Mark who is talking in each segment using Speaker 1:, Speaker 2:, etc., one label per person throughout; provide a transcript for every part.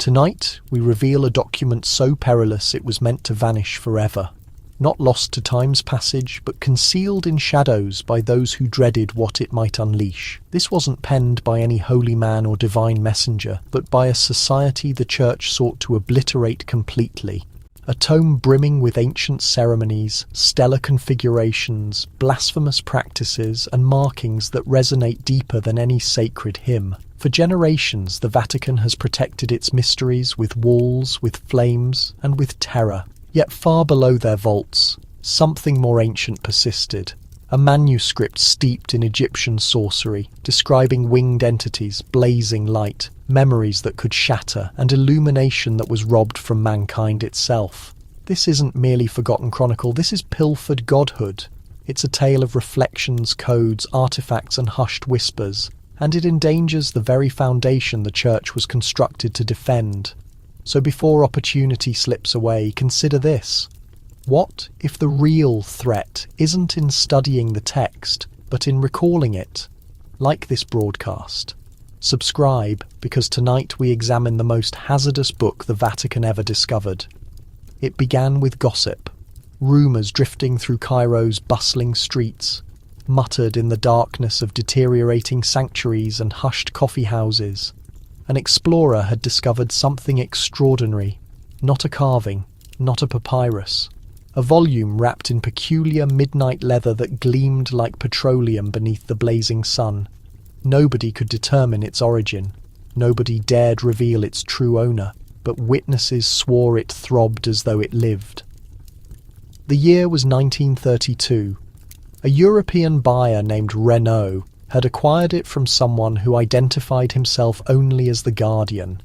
Speaker 1: Tonight, we reveal a document so perilous it was meant to vanish forever. Not lost to time's passage, but concealed in shadows by those who dreaded what it might unleash. This wasn't penned by any holy man or divine messenger, but by a society the Church sought to obliterate completely. A tome brimming with ancient ceremonies, stellar configurations, blasphemous practices, and markings that resonate deeper than any sacred hymn. For generations, the Vatican has protected its mysteries with walls, with flames, and with terror. Yet far below their vaults, something more ancient persisted. A manuscript steeped in Egyptian sorcery, describing winged entities, blazing light, memories that could shatter, and illumination that was robbed from mankind itself. This isn't merely forgotten chronicle, this is pilfered godhood. It's a tale of reflections, codes, artifacts, and hushed whispers, and it endangers the very foundation the Church was constructed to defend. So before opportunity slips away, consider this. What if the real threat isn't in studying the text, but in recalling it? Like this broadcast. Subscribe, because tonight we examine the most hazardous book the Vatican ever discovered. It began with gossip, rumours drifting through Cairo's bustling streets, muttered in the darkness of deteriorating sanctuaries and hushed coffee houses. An explorer had discovered something extraordinary, not a carving, not a papyrus. A volume wrapped in peculiar midnight leather that gleamed like petroleum beneath the blazing sun. Nobody could determine its origin. Nobody dared reveal its true owner, but witnesses swore it throbbed as though it lived. The year was 1932. A European buyer named Renault had acquired it from someone who identified himself only as the Guardian.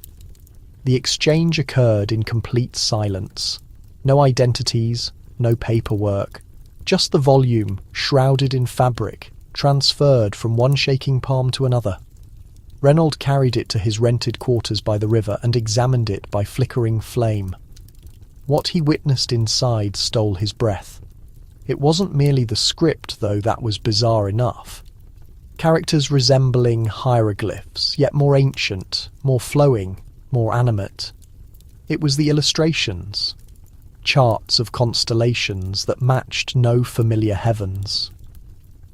Speaker 1: The exchange occurred in complete silence. No identities, no paperwork, just the volume, shrouded in fabric, transferred from one shaking palm to another. Renault carried it to his rented quarters by the river and examined it by flickering flame. What he witnessed inside stole his breath. It wasn't merely the script, though that was bizarre enough. Characters resembling hieroglyphs, yet more ancient, more flowing, more animate. It was the illustrations, charts of constellations that matched no familiar heavens.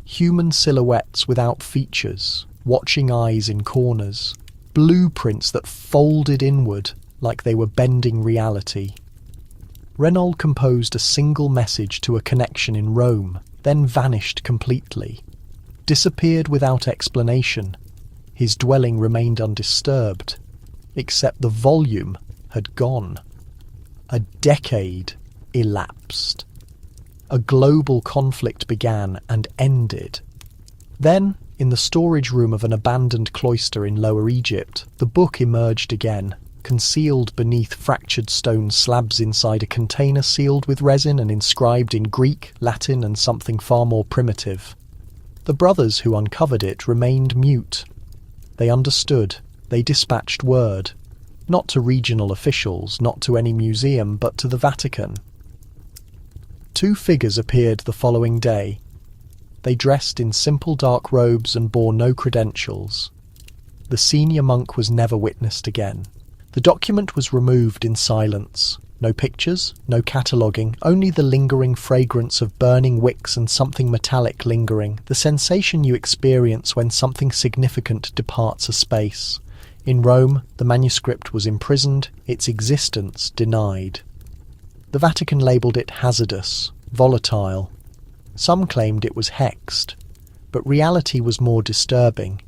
Speaker 1: Human silhouettes without features, watching eyes in corners, blueprints that folded inward like they were bending reality. Renault composed a single message to a connection in Rome, then vanished completely. Disappeared without explanation. His dwelling remained undisturbed, except the volume had gone. A decade elapsed. A global conflict began and ended. Then, in the storage room of an abandoned cloister in Lower Egypt, the book emerged again, concealed beneath fractured stone slabs inside a container sealed with resin and inscribed in Greek, Latin, and something far more primitive. The brothers who uncovered it remained mute. They understood. They dispatched word. Not to regional officials, not to any museum, but to the Vatican. Two figures appeared the following day. They dressed in simple dark robes and bore no credentials. The senior monk was never witnessed again. The document was removed in silence. No pictures, no cataloguing, only the lingering fragrance of burning wicks and something metallic lingering, the sensation you experience when something significant departs a space. In Rome, the manuscript was imprisoned, its existence denied. The Vatican labelled it hazardous, volatile. Some claimed it was hexed, but reality was more disturbing.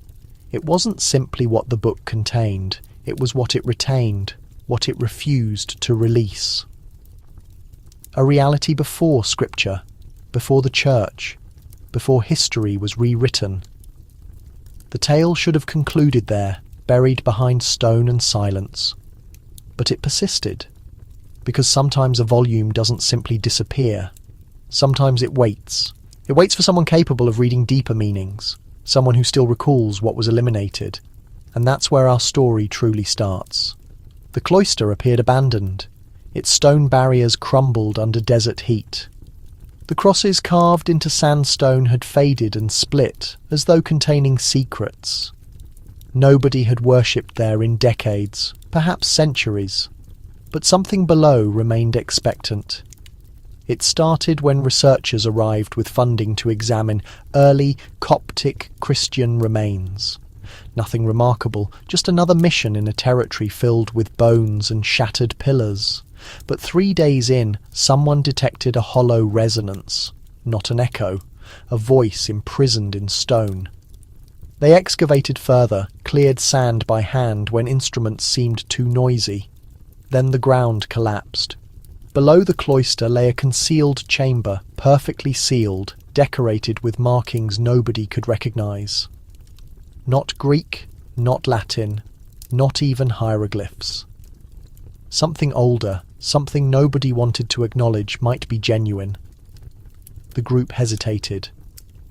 Speaker 1: It wasn't simply what the book contained, it was what it retained, what it refused to release. A reality before Scripture, before the Church, before history was rewritten. The tale should have concluded there, buried behind stone and silence. But it persisted, because sometimes a volume doesn't simply disappear. Sometimes it waits. It waits for someone capable of reading deeper meanings, someone who still recalls what was eliminated. And that's where our story truly starts. The cloister appeared abandoned. Its stone barriers crumbled under desert heat. The crosses carved into sandstone had faded and split, as though containing secrets. Nobody had worshipped there in decades, perhaps centuries. But something below remained expectant. It started when researchers arrived with funding to examine early Coptic Christian remains. Nothing remarkable, just another mission in a territory filled with bones and shattered pillars. But 3 days in, someone detected a hollow resonance, not an echo, a voice imprisoned in stone. They excavated further, cleared sand by hand when instruments seemed too noisy. Then the ground collapsed. Below the cloister lay a concealed chamber, perfectly sealed, decorated with markings nobody could recognize. Not Greek, not Latin, not even hieroglyphs. Something older, something nobody wanted to acknowledge might be genuine. The group hesitated.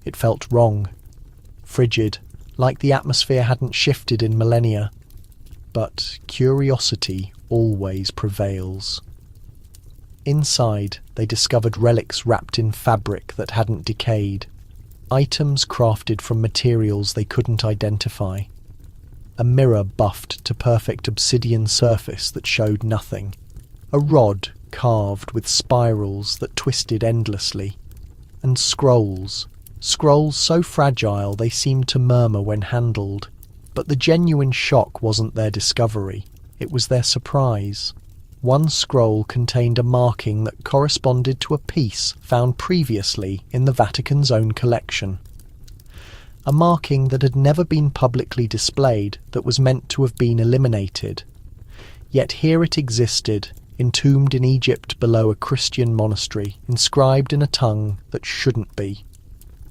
Speaker 1: It felt wrong, frigid, like the atmosphere hadn't shifted in millennia. But curiosity always prevails. Inside, they discovered relics wrapped in fabric that hadn't decayed, items crafted from materials they couldn't identify, a mirror buffed to perfect obsidian surface that showed nothing, a rod carved with spirals that twisted endlessly, and scrolls so fragile they seemed to murmur when handled. But the genuine shock wasn't their discovery, it was their surprise. One scroll contained a marking that corresponded to a piece found previously in the Vatican's own collection. A marking that had never been publicly displayed, that was meant to have been eliminated. Yet here it existed, entombed in Egypt below a Christian monastery, inscribed in a tongue that shouldn't be.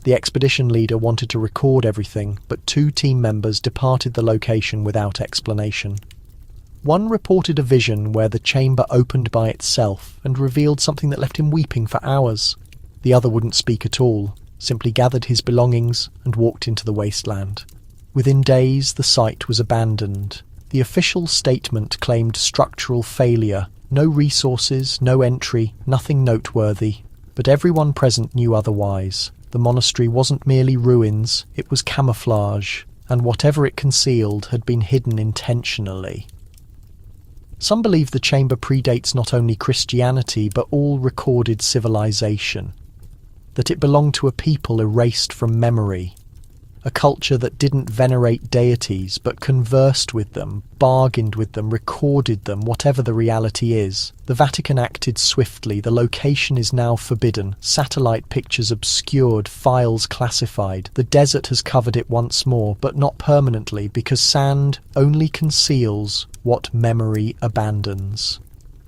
Speaker 1: The expedition leader wanted to record everything, but 2 team members departed the location without explanation. One reported a vision where the chamber opened by itself and revealed something that left him weeping for hours. The other wouldn't speak at all, simply gathered his belongings and walked into the wasteland. Within days, the site was abandoned. The official statement claimed structural failure, no resources, no entry, nothing noteworthy. But everyone present knew otherwise. The monastery wasn't merely ruins, it was camouflage, and whatever it concealed had been hidden intentionally. Some believe the chamber predates not only Christianity but all recorded civilization, that it belonged to a people erased from memory, a culture that didn't venerate deities but conversed with them, bargained with them, recorded them, whatever the reality is. The Vatican acted swiftly. The location is now forbidden, satellite pictures obscured, files classified. The desert has covered it once more, but not permanently, because sand only conceals what memory abandons.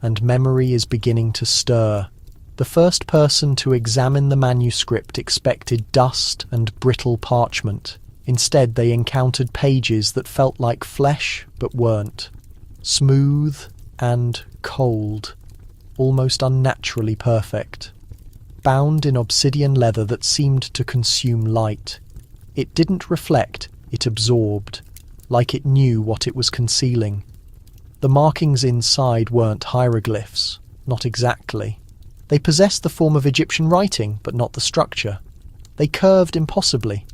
Speaker 1: And memory is beginning to stir. The first person to examine the manuscript expected dust and brittle parchment. Instead, they encountered pages that felt like flesh but weren't. Smooth and cold, almost unnaturally perfect. Bound in obsidian leather that seemed to consume light. It didn't reflect, it absorbed, like it knew what it was concealing. The markings inside weren't hieroglyphs, not exactly. They possessed the form of Egyptian writing, but not the structure. They curved impossibly.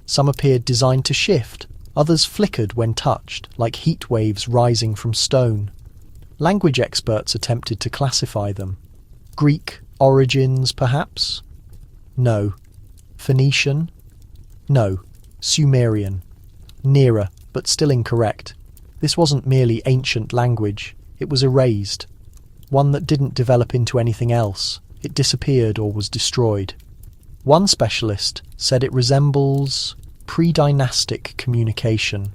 Speaker 1: Some appeared designed to shift, others flickered when touched, like heat waves rising from stone. Language experts attempted to classify them. Greek origins, perhaps? No. Phoenician? No. Sumerian. Nearer, but still incorrect. This wasn't merely ancient language, it was erased. One that didn't develop into anything else. It disappeared or was destroyed. One specialist said it resembles pre-dynastic communication.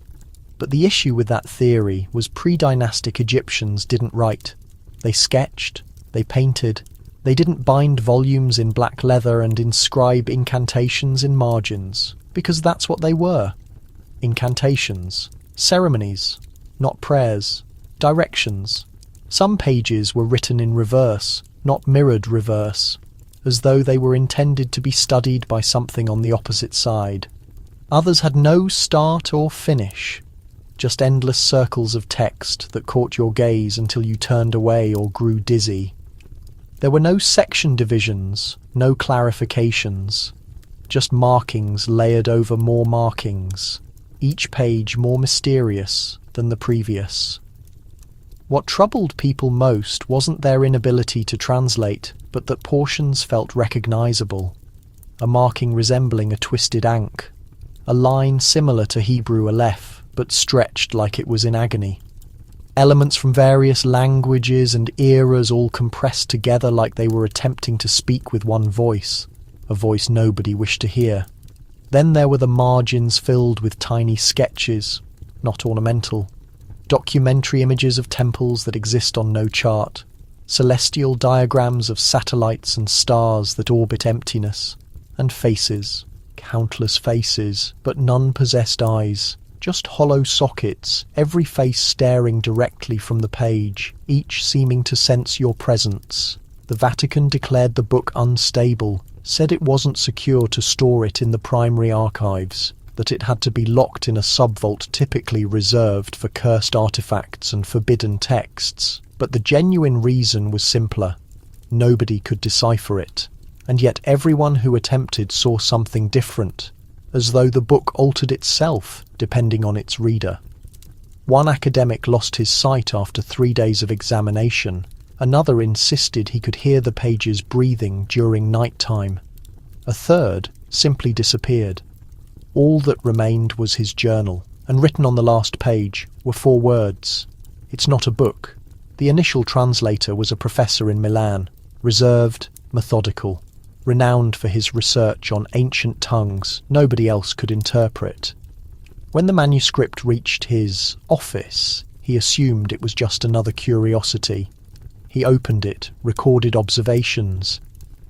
Speaker 1: But the issue with that theory was pre-dynastic Egyptians didn't write. They sketched, they painted, they didn't bind volumes in black leather and inscribe incantations in margins, because that's what they were. Incantations, ceremonies, not prayers, directions. Some pages were written in reverse, not mirrored reverse, as though they were intended to be studied by something on the opposite side. Others had no start or finish, just endless circles of text that caught your gaze until you turned away or grew dizzy. There were no section divisions, no clarifications, just markings layered over more markings. each page more mysterious than the previous. What troubled people most wasn't their inability to translate, but that portions felt recognizable. A marking resembling a twisted ankh, a line similar to Hebrew Aleph, but stretched like it was in agony. Elements from various languages and eras all compressed together like they were attempting to speak with one voice, a voice nobody wished to hear. Then there were the margins filled with tiny sketches, not ornamental, documentary images of temples that exist on no chart, celestial diagrams of satellites and stars that orbit emptiness, and faces, countless faces, but none possessed eyes. Just hollow sockets, every face staring directly from the page, each seeming to sense your presence. The Vatican declared the book unstable, said it wasn't secure to store it in the primary archives, that it had to be locked in a subvault typically reserved for cursed artifacts and forbidden texts. But the genuine reason was simpler. Nobody could decipher it, and yet everyone who attempted saw something different, as though the book altered itself depending on its reader. One academic lost his sight after 3 days of examination. Another insisted he could hear the pages breathing during night time. A third simply disappeared. All that remained was his journal, and written on the last page were 4 words. "It's not a book." The initial translator was a professor in Milan, reserved, methodical, renowned for his research on ancient tongues nobody else could interpret. When the manuscript reached his office, he assumed it was just another curiosity. He opened it, recorded observations,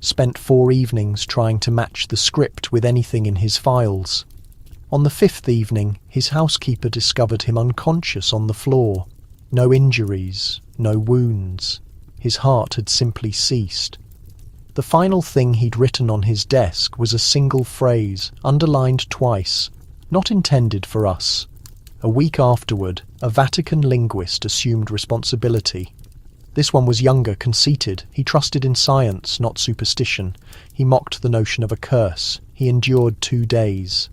Speaker 1: spent 4 evenings trying to match the script with anything in his files. On the 5th evening, his housekeeper discovered him unconscious on the floor. No injuries, no wounds. His heart had simply ceased. The final thing he'd written on his desk was a single phrase, underlined twice, not intended for us. A week afterward, a Vatican linguist assumed responsibility. This one was younger, conceited. He trusted in science, not superstition. He mocked the notion of a curse. He endured 2 days.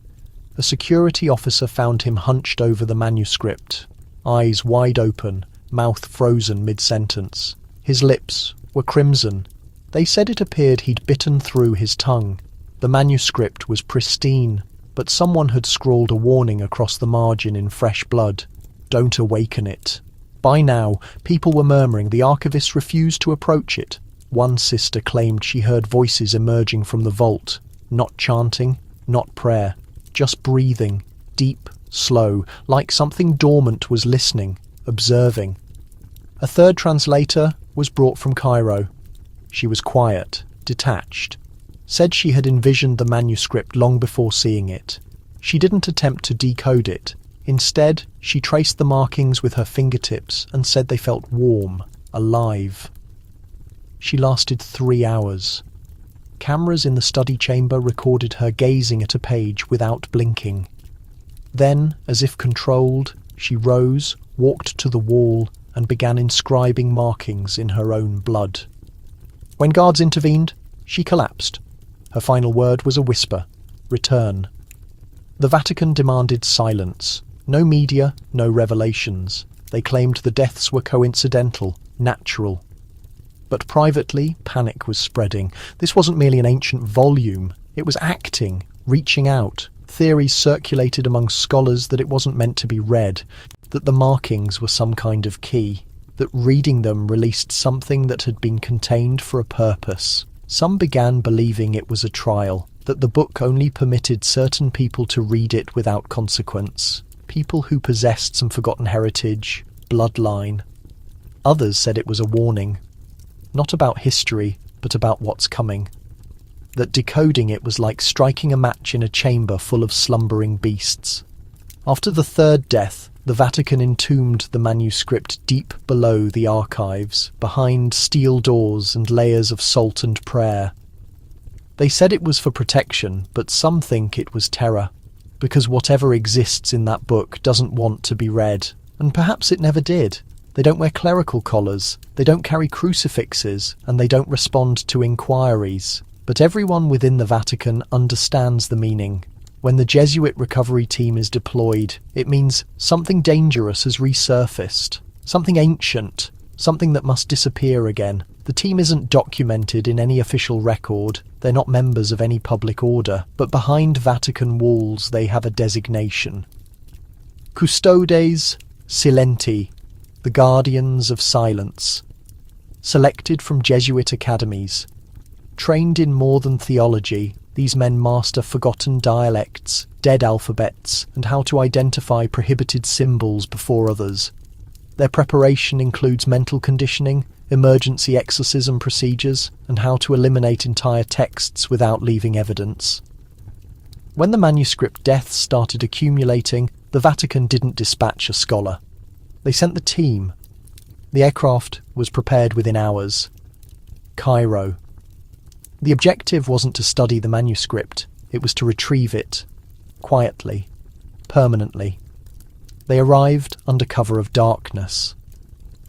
Speaker 1: A security officer found him hunched over the manuscript, eyes wide open, mouth frozen mid-sentence. His lips were crimson. They said it appeared he'd bitten through his tongue. The manuscript was pristine, but someone had scrawled a warning across the margin in fresh blood. "Don't awaken it." By now, people were murmuring. The archivist refused to approach it. One sister claimed she heard voices emerging from the vault, not chanting, not prayer, just breathing, deep, slow, like something dormant was listening, observing. A third translator was brought from Cairo. She was quiet, detached, said she had envisioned the manuscript long before seeing it. She didn't attempt to decode it. Instead, she traced the markings with her fingertips and said they felt warm, alive. She lasted 3 hours. Cameras in the study chamber recorded her gazing at a page without blinking. Then, as if controlled, she rose, walked to the wall, and began inscribing markings in her own blood. When guards intervened, she collapsed. Her final word was a whisper: "Return." The Vatican demanded silence. No media, no revelations. They claimed the deaths were coincidental, natural. But privately, panic was spreading. This wasn't merely an ancient volume. It was acting, reaching out. Theories circulated among scholars that it wasn't meant to be read, that the markings were some kind of key, that reading them released something that had been contained for a purpose. Some began believing it was a trial, that the book only permitted certain people to read it without consequence, people who possessed some forgotten heritage, bloodline. Others said it was a warning, not about history, but about what's coming. That decoding it was like striking a match in a chamber full of slumbering beasts. After the 3rd death, the Vatican entombed the manuscript deep below the archives, behind steel doors and layers of salt and prayer. They said it was for protection, but some think it was terror, because whatever exists in that book doesn't want to be read, and perhaps it never did. They don't wear clerical collars, they don't carry crucifixes, and they don't respond to inquiries. But everyone within the Vatican understands the meaning. When the Jesuit recovery team is deployed, it means something dangerous has resurfaced, something ancient, something that must disappear again. The team isn't documented in any official record, they're not members of any public order, but behind Vatican walls they have a designation. Custodes Silenti, the guardians of silence. Selected from Jesuit academies. Trained in more than theology, these men master forgotten dialects, dead alphabets, and how to identify prohibited symbols before others. Their preparation includes mental conditioning, emergency exorcism procedures, and how to eliminate entire texts without leaving evidence. When the manuscript deaths started accumulating, the Vatican didn't dispatch a scholar. They sent the team. The aircraft was prepared within hours. Cairo. The objective wasn't to study the manuscript, it was to retrieve it, quietly, permanently. They arrived under cover of darkness.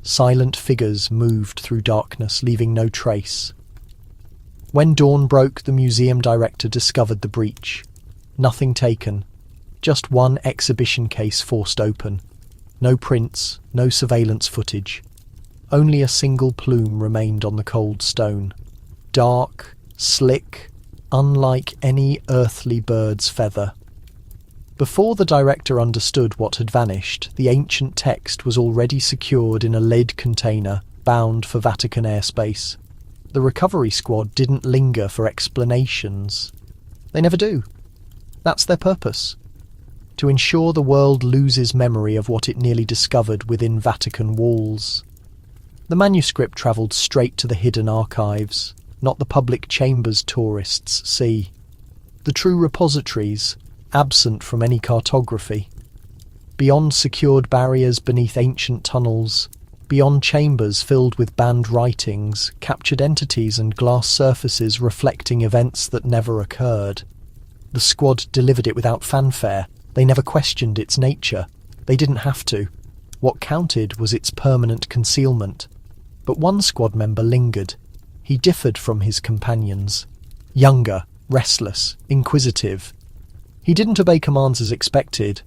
Speaker 1: Silent figures moved through darkness, leaving no trace. When dawn broke, the museum director discovered the breach. Nothing taken, just one exhibition case forced open. No prints, no surveillance footage. Only a single plume remained on the cold stone. Dark, slick, unlike any earthly bird's feather. Before the director understood what had vanished, the ancient text was already secured in a lead container, bound for Vatican airspace. The recovery squad didn't linger for explanations. They never do. That's their purpose. To ensure the world loses memory of what it nearly discovered within Vatican walls. The manuscript travelled straight to the hidden archives, not the public chambers tourists see. The true repositories, absent from any cartography. Beyond secured barriers beneath ancient tunnels, beyond chambers filled with banned writings, captured entities and glass surfaces reflecting events that never occurred. The squad delivered it without fanfare. They never questioned its nature. They didn't have to. What counted was its permanent concealment. But one squad member lingered. He differed from his companions. Younger, restless, inquisitive. He didn't obey commands as expected.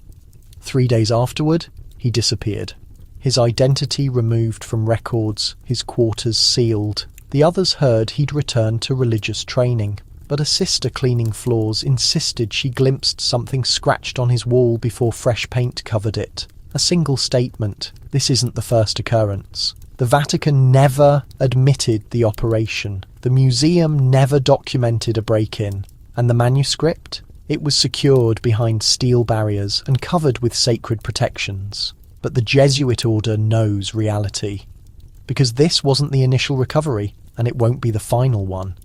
Speaker 1: 3 days afterward, he disappeared. His identity removed from records, his quarters sealed. The others heard he'd returned to religious training, but a sister cleaning floors insisted she glimpsed something scratched on his wall before fresh paint covered it. A single statement: this isn't the first occurrence. The Vatican never admitted the operation. The museum never documented a break-in. And the manuscript? It was secured behind steel barriers and covered with sacred protections. But the Jesuit order knows reality. Because this wasn't the initial recovery, and it won't be the final one.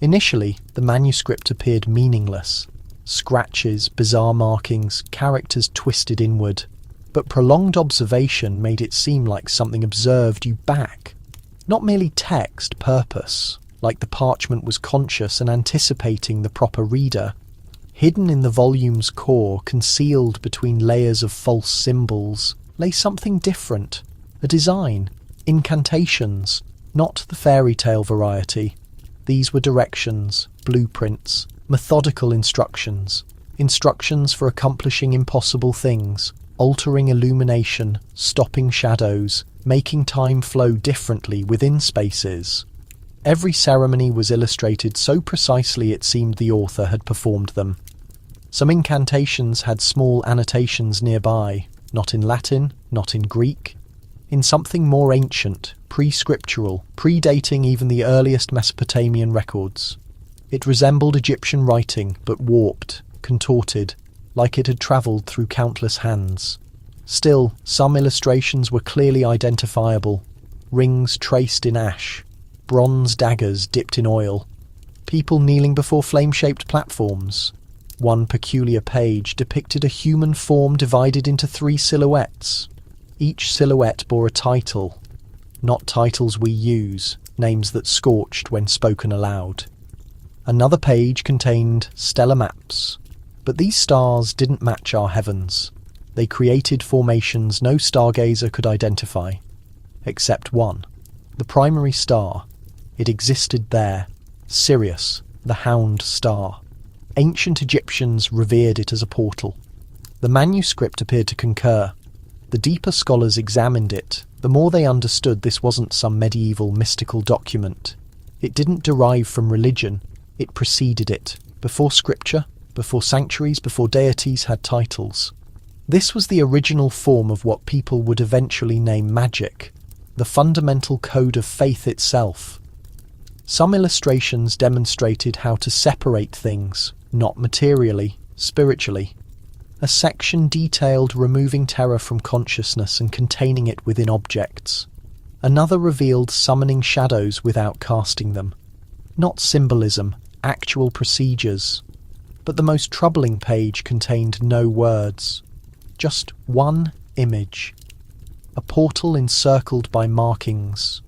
Speaker 1: Initially, the manuscript appeared meaningless. Scratches, bizarre markings, characters twisted inward. But prolonged observation made it seem like something observed you back. Not merely text, purpose, like the parchment was conscious and anticipating the proper reader. Hidden in the volume's core, concealed between layers of false symbols, lay something different. A design. Incantations. Not the fairy tale variety. These were directions, blueprints, methodical instructions. Instructions for accomplishing impossible things. Altering illumination, stopping shadows, making time flow differently within spaces. Every ceremony was illustrated so precisely it seemed the author had performed them. Some incantations had small annotations nearby, not in Latin, not in Greek, in something more ancient, pre-scriptural, predating even the earliest Mesopotamian records. It resembled Egyptian writing, but warped, contorted, like it had travelled through countless hands. Still, some illustrations were clearly identifiable. Rings traced in ash, bronze daggers dipped in oil, people kneeling before flame-shaped platforms. One peculiar page depicted a human form divided into 3 silhouettes. Each silhouette bore a title, not titles we use, names that scorched when spoken aloud. Another page contained stellar maps, but these stars didn't match our heavens. They created formations no stargazer could identify, except one. The primary star. It existed there, Sirius, the Hound Star. Ancient Egyptians revered it as a portal. The manuscript appeared to concur. The deeper scholars examined it, the more they understood this wasn't some medieval mystical document. It didn't derive from religion, it preceded it, before scripture, before sanctuaries, before deities had titles. This was the original form of what people would eventually name magic, the fundamental code of faith itself. Some illustrations demonstrated how to separate things, not materially, spiritually. A section detailed removing terror from consciousness and containing it within objects. Another revealed summoning shadows without casting them. Not symbolism, actual procedures. But the most troubling page contained no words. Just one image. A portal encircled by markings.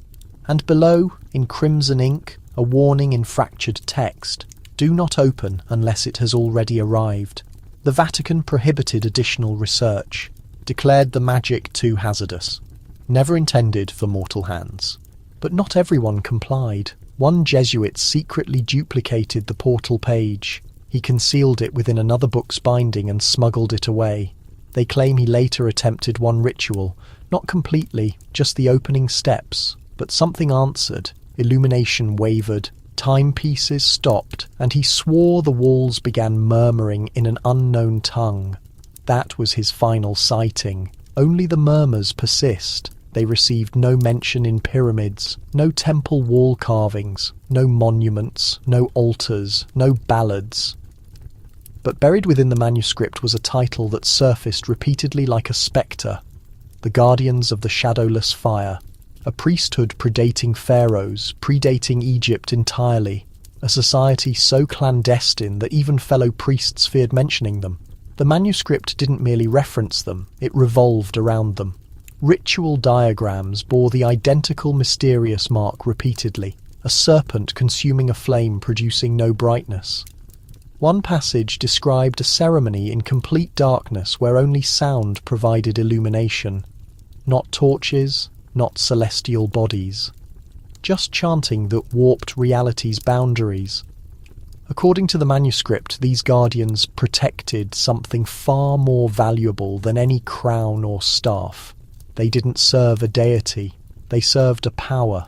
Speaker 1: And below, in crimson ink, a warning in fractured text. Do not open unless it has already arrived. The Vatican prohibited additional research, declared the magic too hazardous, never intended for mortal hands. But not everyone complied. One Jesuit secretly duplicated the portal page. He concealed it within another book's binding and smuggled it away. They claim he later attempted one ritual, not completely, just the opening steps, but something answered. Illumination wavered, timepieces stopped, and he swore the walls began murmuring in an unknown tongue. That was his final sighting. Only the murmurs persist. They received no mention in pyramids, no temple wall carvings, no monuments, no altars, no ballads. But buried within the manuscript was a title that surfaced repeatedly like a spectre: The Guardians of the Shadowless Fire. A priesthood predating pharaohs, predating Egypt entirely, a society so clandestine that even fellow priests feared mentioning them. The manuscript didn't merely reference them, it revolved around them. Ritual diagrams bore the identical mysterious mark repeatedly, a serpent consuming a flame producing no brightness. One passage described a ceremony in complete darkness where only sound provided illumination. Not torches, not celestial bodies. Just chanting that warped reality's boundaries. According to the manuscript, these guardians protected something far more valuable than any crown or staff. They didn't serve a deity, they served a power,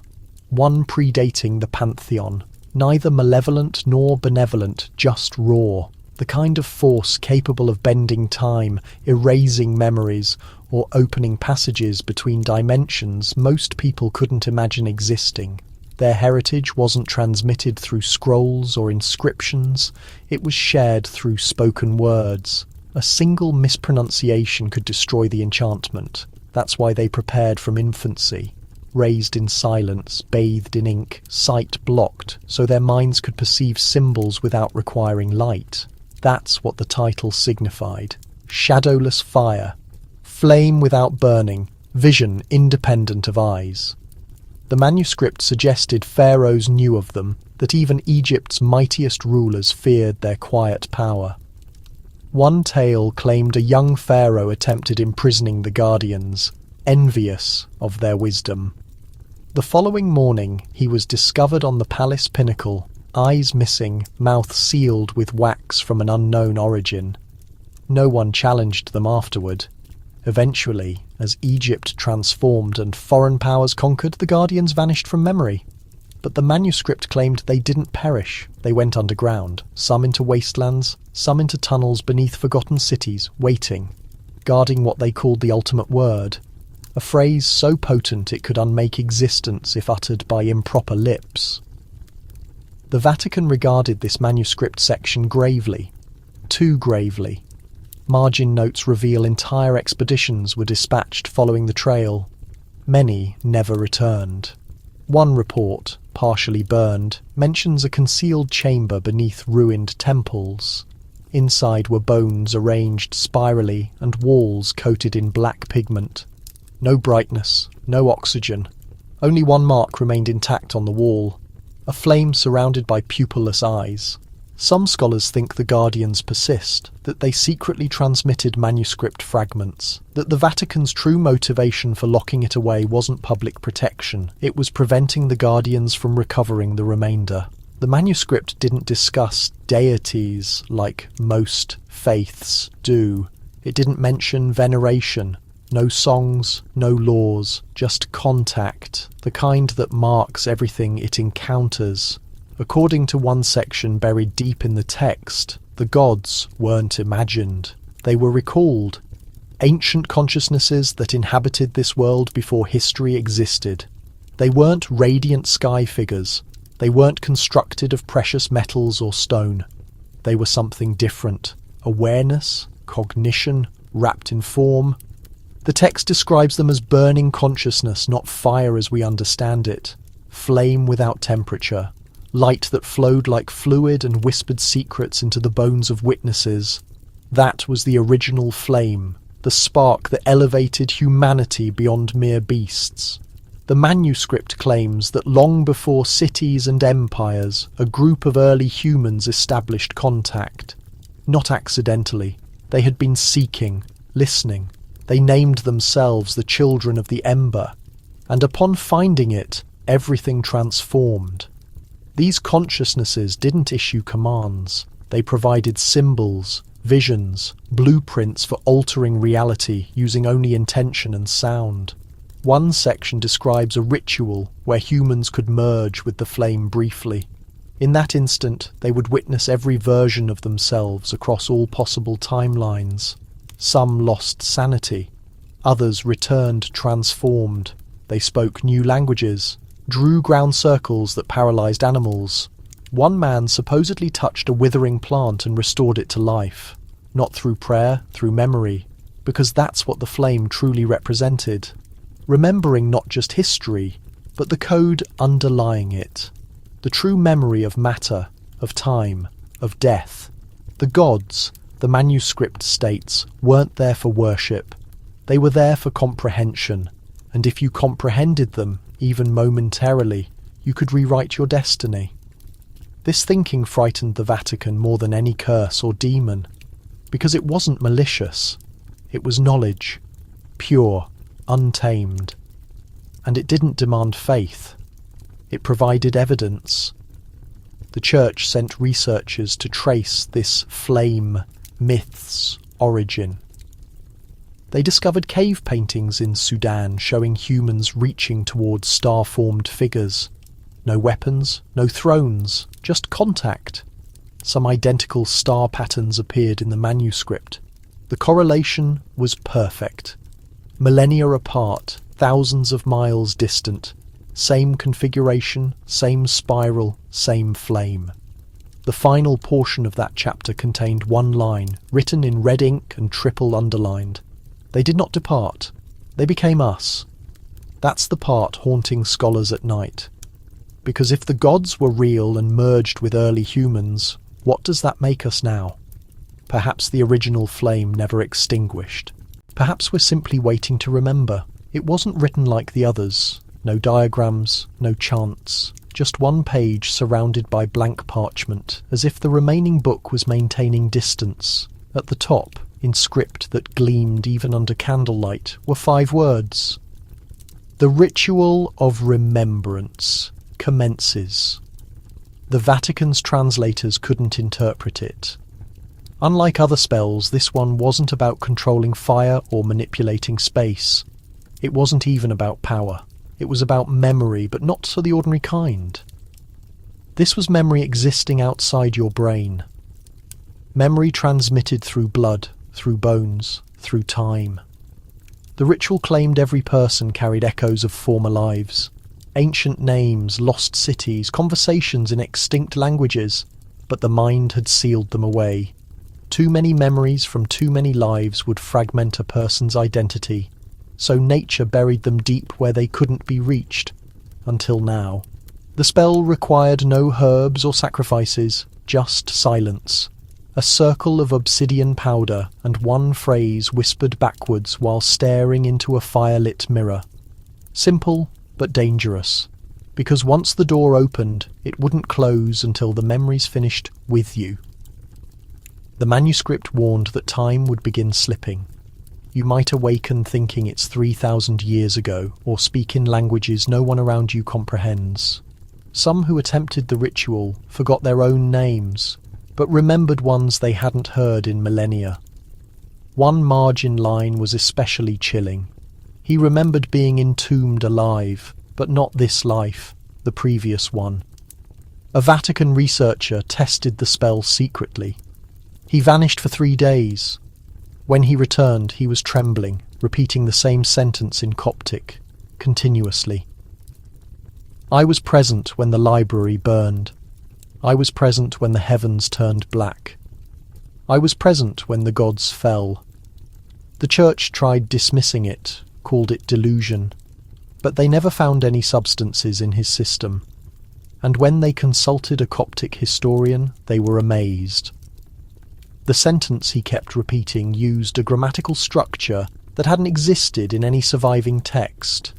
Speaker 1: one predating the pantheon, neither malevolent nor benevolent, just raw, the kind of force capable of bending time, erasing memories, or opening passages between dimensions most people couldn't imagine existing. Their heritage wasn't transmitted through scrolls or inscriptions, it was shared through spoken words. A single mispronunciation could destroy the enchantment. That's why they prepared from infancy, raised in silence, bathed in ink, sight blocked, so their minds could perceive symbols without requiring light. That's what the title signified. Shadowless fire. Flame without burning, vision independent of eyes. The manuscript suggested pharaohs knew of them, that even Egypt's mightiest rulers feared their quiet power. One tale claimed a young pharaoh attempted imprisoning the guardians, envious of their wisdom. The following morning he was discovered on the palace pinnacle, eyes missing, mouth sealed with wax from an unknown origin. No one challenged them afterward. Eventually, as Egypt transformed and foreign powers conquered, the guardians vanished from memory. But the manuscript claimed they didn't perish. They went underground, some into wastelands, some into tunnels beneath forgotten cities, waiting, guarding what they called the ultimate word, a phrase so potent it could unmake existence if uttered by improper lips. The Vatican regarded this manuscript section gravely, too gravely. Margin notes reveal entire expeditions were dispatched following the trail. Many never returned. One report, partially burned, mentions a concealed chamber beneath ruined temples. Inside were bones arranged spirally and walls coated in black pigment. No brightness, no oxygen. Only one mark remained intact on the wall, a flame surrounded by pupilless eyes. Some scholars think the guardians persist, that they secretly transmitted manuscript fragments, that the Vatican's true motivation for locking it away wasn't public protection, it was preventing the guardians from recovering the remainder. The manuscript didn't discuss deities like most faiths do. It didn't mention veneration. No songs, no laws, just contact, the kind that marks everything it encounters. According to one section buried deep in the text, the gods weren't imagined. They were recalled. Ancient consciousnesses that inhabited this world before history existed. They weren't radiant sky figures. They weren't constructed of precious metals or stone. They were something different. Awareness, cognition, wrapped in form. The text describes them as burning consciousness, not fire as we understand it. Flame without temperature. Light that flowed like fluid and whispered secrets into the bones of witnesses. That was the original flame, the spark that elevated humanity beyond mere beasts. The manuscript claims that long before cities and empires, a group of early humans established contact. Not accidentally. They had been seeking, listening. They named themselves the children of the ember. And upon finding it, everything transformed. These consciousnesses didn't issue commands. They provided symbols, visions, blueprints for altering reality using only intention and sound. One section describes a ritual where humans could merge with the flame briefly. In that instant, they would witness every version of themselves across all possible timelines. Some lost sanity. Others returned transformed. They spoke new languages, drew ground circles that paralyzed animals. One man supposedly touched a withering plant and restored it to life. Not through prayer, through memory, because that's what the flame truly represented. Remembering not just history, but the code underlying it. The true memory of matter, of time, of death. The gods, the manuscript states, weren't there for worship. They were there for comprehension, and if you comprehended them, even momentarily, you could rewrite your destiny. This thinking frightened the Vatican more than any curse or demon, because it wasn't malicious. It was knowledge, pure, untamed. And it didn't demand faith. It provided evidence. The Church sent researchers to trace this flame myth's origin. They discovered cave paintings in Sudan showing humans reaching towards star-formed figures. No weapons, no thrones, just contact. Some identical star patterns appeared in the manuscript. The correlation was perfect. Millennia apart, thousands of miles distant. Same configuration, same spiral, same flame. The final portion of that chapter contained one line, written in red ink and triple underlined. They did not depart. They became us. That's the part haunting scholars at night. Because if the gods were real and merged with early humans, what does that make us now? Perhaps the original flame never extinguished. Perhaps we're simply waiting to remember. It wasn't written like the others. No diagrams, no chants. Just one page surrounded by blank parchment, as if the remaining book was maintaining distance. At the top, in script that gleamed even under candlelight, were 5 words. The ritual of remembrance commences. The Vatican's translators couldn't interpret it. Unlike other spells, this one wasn't about controlling fire or manipulating space. It wasn't even about power. It was about memory, but not for the ordinary kind. This was memory existing outside your brain. Memory transmitted through blood, through bones, through time. The ritual claimed every person carried echoes of former lives. Ancient names, lost cities, conversations in extinct languages, but the mind had sealed them away. Too many memories from too many lives would fragment a person's identity, so nature buried them deep where they couldn't be reached, until now. The spell required no herbs or sacrifices, just silence. A circle of obsidian powder and one phrase whispered backwards while staring into a firelit mirror. Simple, but dangerous, because once the door opened, it wouldn't close until the memories finished with you. The manuscript warned that time would begin slipping. You might awaken thinking it's 3,000 years ago, or speak in languages no one around you comprehends. Some who attempted the ritual forgot their own names, but remembered ones they hadn't heard in millennia. One margin line was especially chilling. He remembered being entombed alive, but not this life, the previous one. A Vatican researcher tested the spell secretly. He vanished for 3 days. When he returned, he was trembling, repeating the same sentence in Coptic, continuously. I was present when the library burned. I was present when the heavens turned black. I was present when the gods fell. The church tried dismissing it, called it delusion, but they never found any substances in his system. And when they consulted a Coptic historian, they were amazed. The sentence he kept repeating used a grammatical structure that hadn't existed in any surviving text.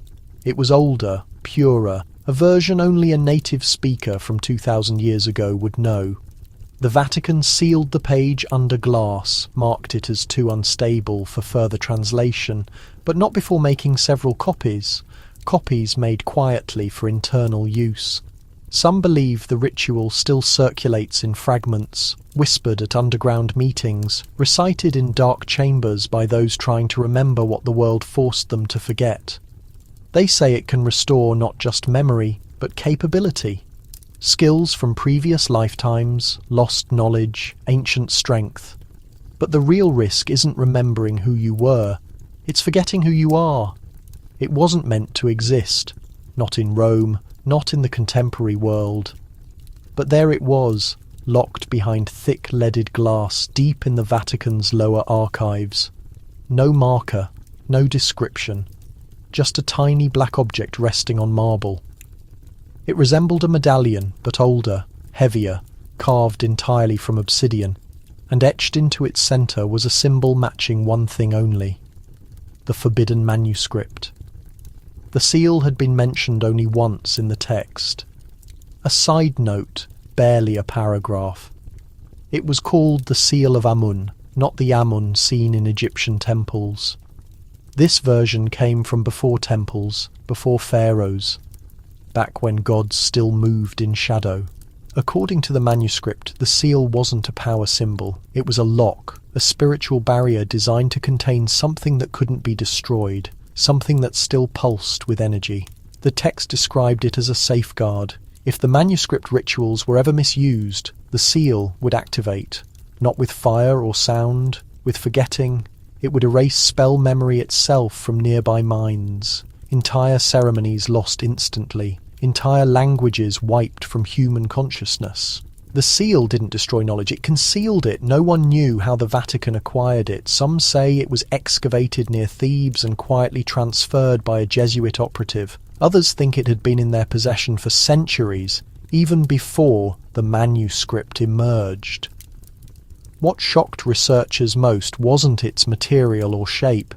Speaker 1: It was older, purer, a version only a native speaker from 2,000 years ago would know. The Vatican sealed the page under glass, marked it as too unstable for further translation, but not before making several copies made quietly for internal use. Some believe the ritual still circulates in fragments, whispered at underground meetings, recited in dark chambers by those trying to remember what the world forced them to forget. They say it can restore not just memory, but capability. Skills from previous lifetimes, lost knowledge, ancient strength. But the real risk isn't remembering who you were, it's forgetting who you are. It wasn't meant to exist, not in Rome, not in the contemporary world. But there it was, locked behind thick leaded glass deep in the Vatican's lower archives. No marker, no description, just a tiny black object resting on marble. It resembled a medallion, but older, heavier, carved entirely from obsidian, and etched into its centre was a symbol matching one thing only: the forbidden manuscript. The seal had been mentioned only once in the text. A side note, barely a paragraph. It was called the Seal of Amun, not the Amun seen in Egyptian temples. This version came from before temples, before pharaohs, back when gods still moved in shadow. According to the manuscript, the seal wasn't a power symbol. It was a lock, a spiritual barrier designed to contain something that couldn't be destroyed, something that still pulsed with energy. The text described it as a safeguard. If the manuscript rituals were ever misused, the seal would activate, not with fire or sound, with forgetting. It would erase spell memory itself from nearby minds. Entire ceremonies lost instantly. Entire languages wiped from human consciousness. The seal didn't destroy knowledge, it concealed it. No one knew how the Vatican acquired it. Some say it was excavated near Thebes and quietly transferred by a Jesuit operative. Others think it had been in their possession for centuries, even before the manuscript emerged. What shocked researchers most wasn't its material or shape.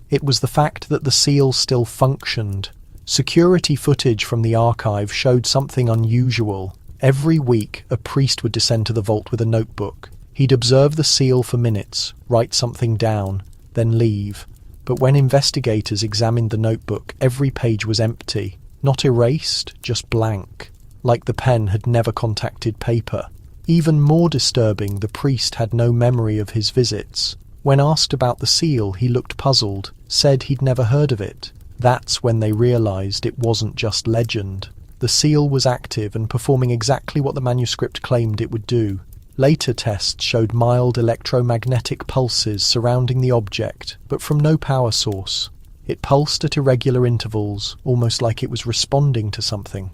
Speaker 1: It was the fact that the seal still functioned. Security footage from the archive showed something unusual. Every week, a priest would descend to the vault with a notebook. He'd observe the seal for minutes, write something down, then leave. But when investigators examined the notebook, every page was empty. Not erased, just blank, like the pen had never contacted paper. Even more disturbing, the priest had no memory of his visits. When asked about the seal, he looked puzzled, said he'd never heard of it. That's when they realised it wasn't just legend. The seal was active and performing exactly what the manuscript claimed it would do. Later tests showed mild electromagnetic pulses surrounding the object, but from no power source. It pulsed at irregular intervals, almost like it was responding to something.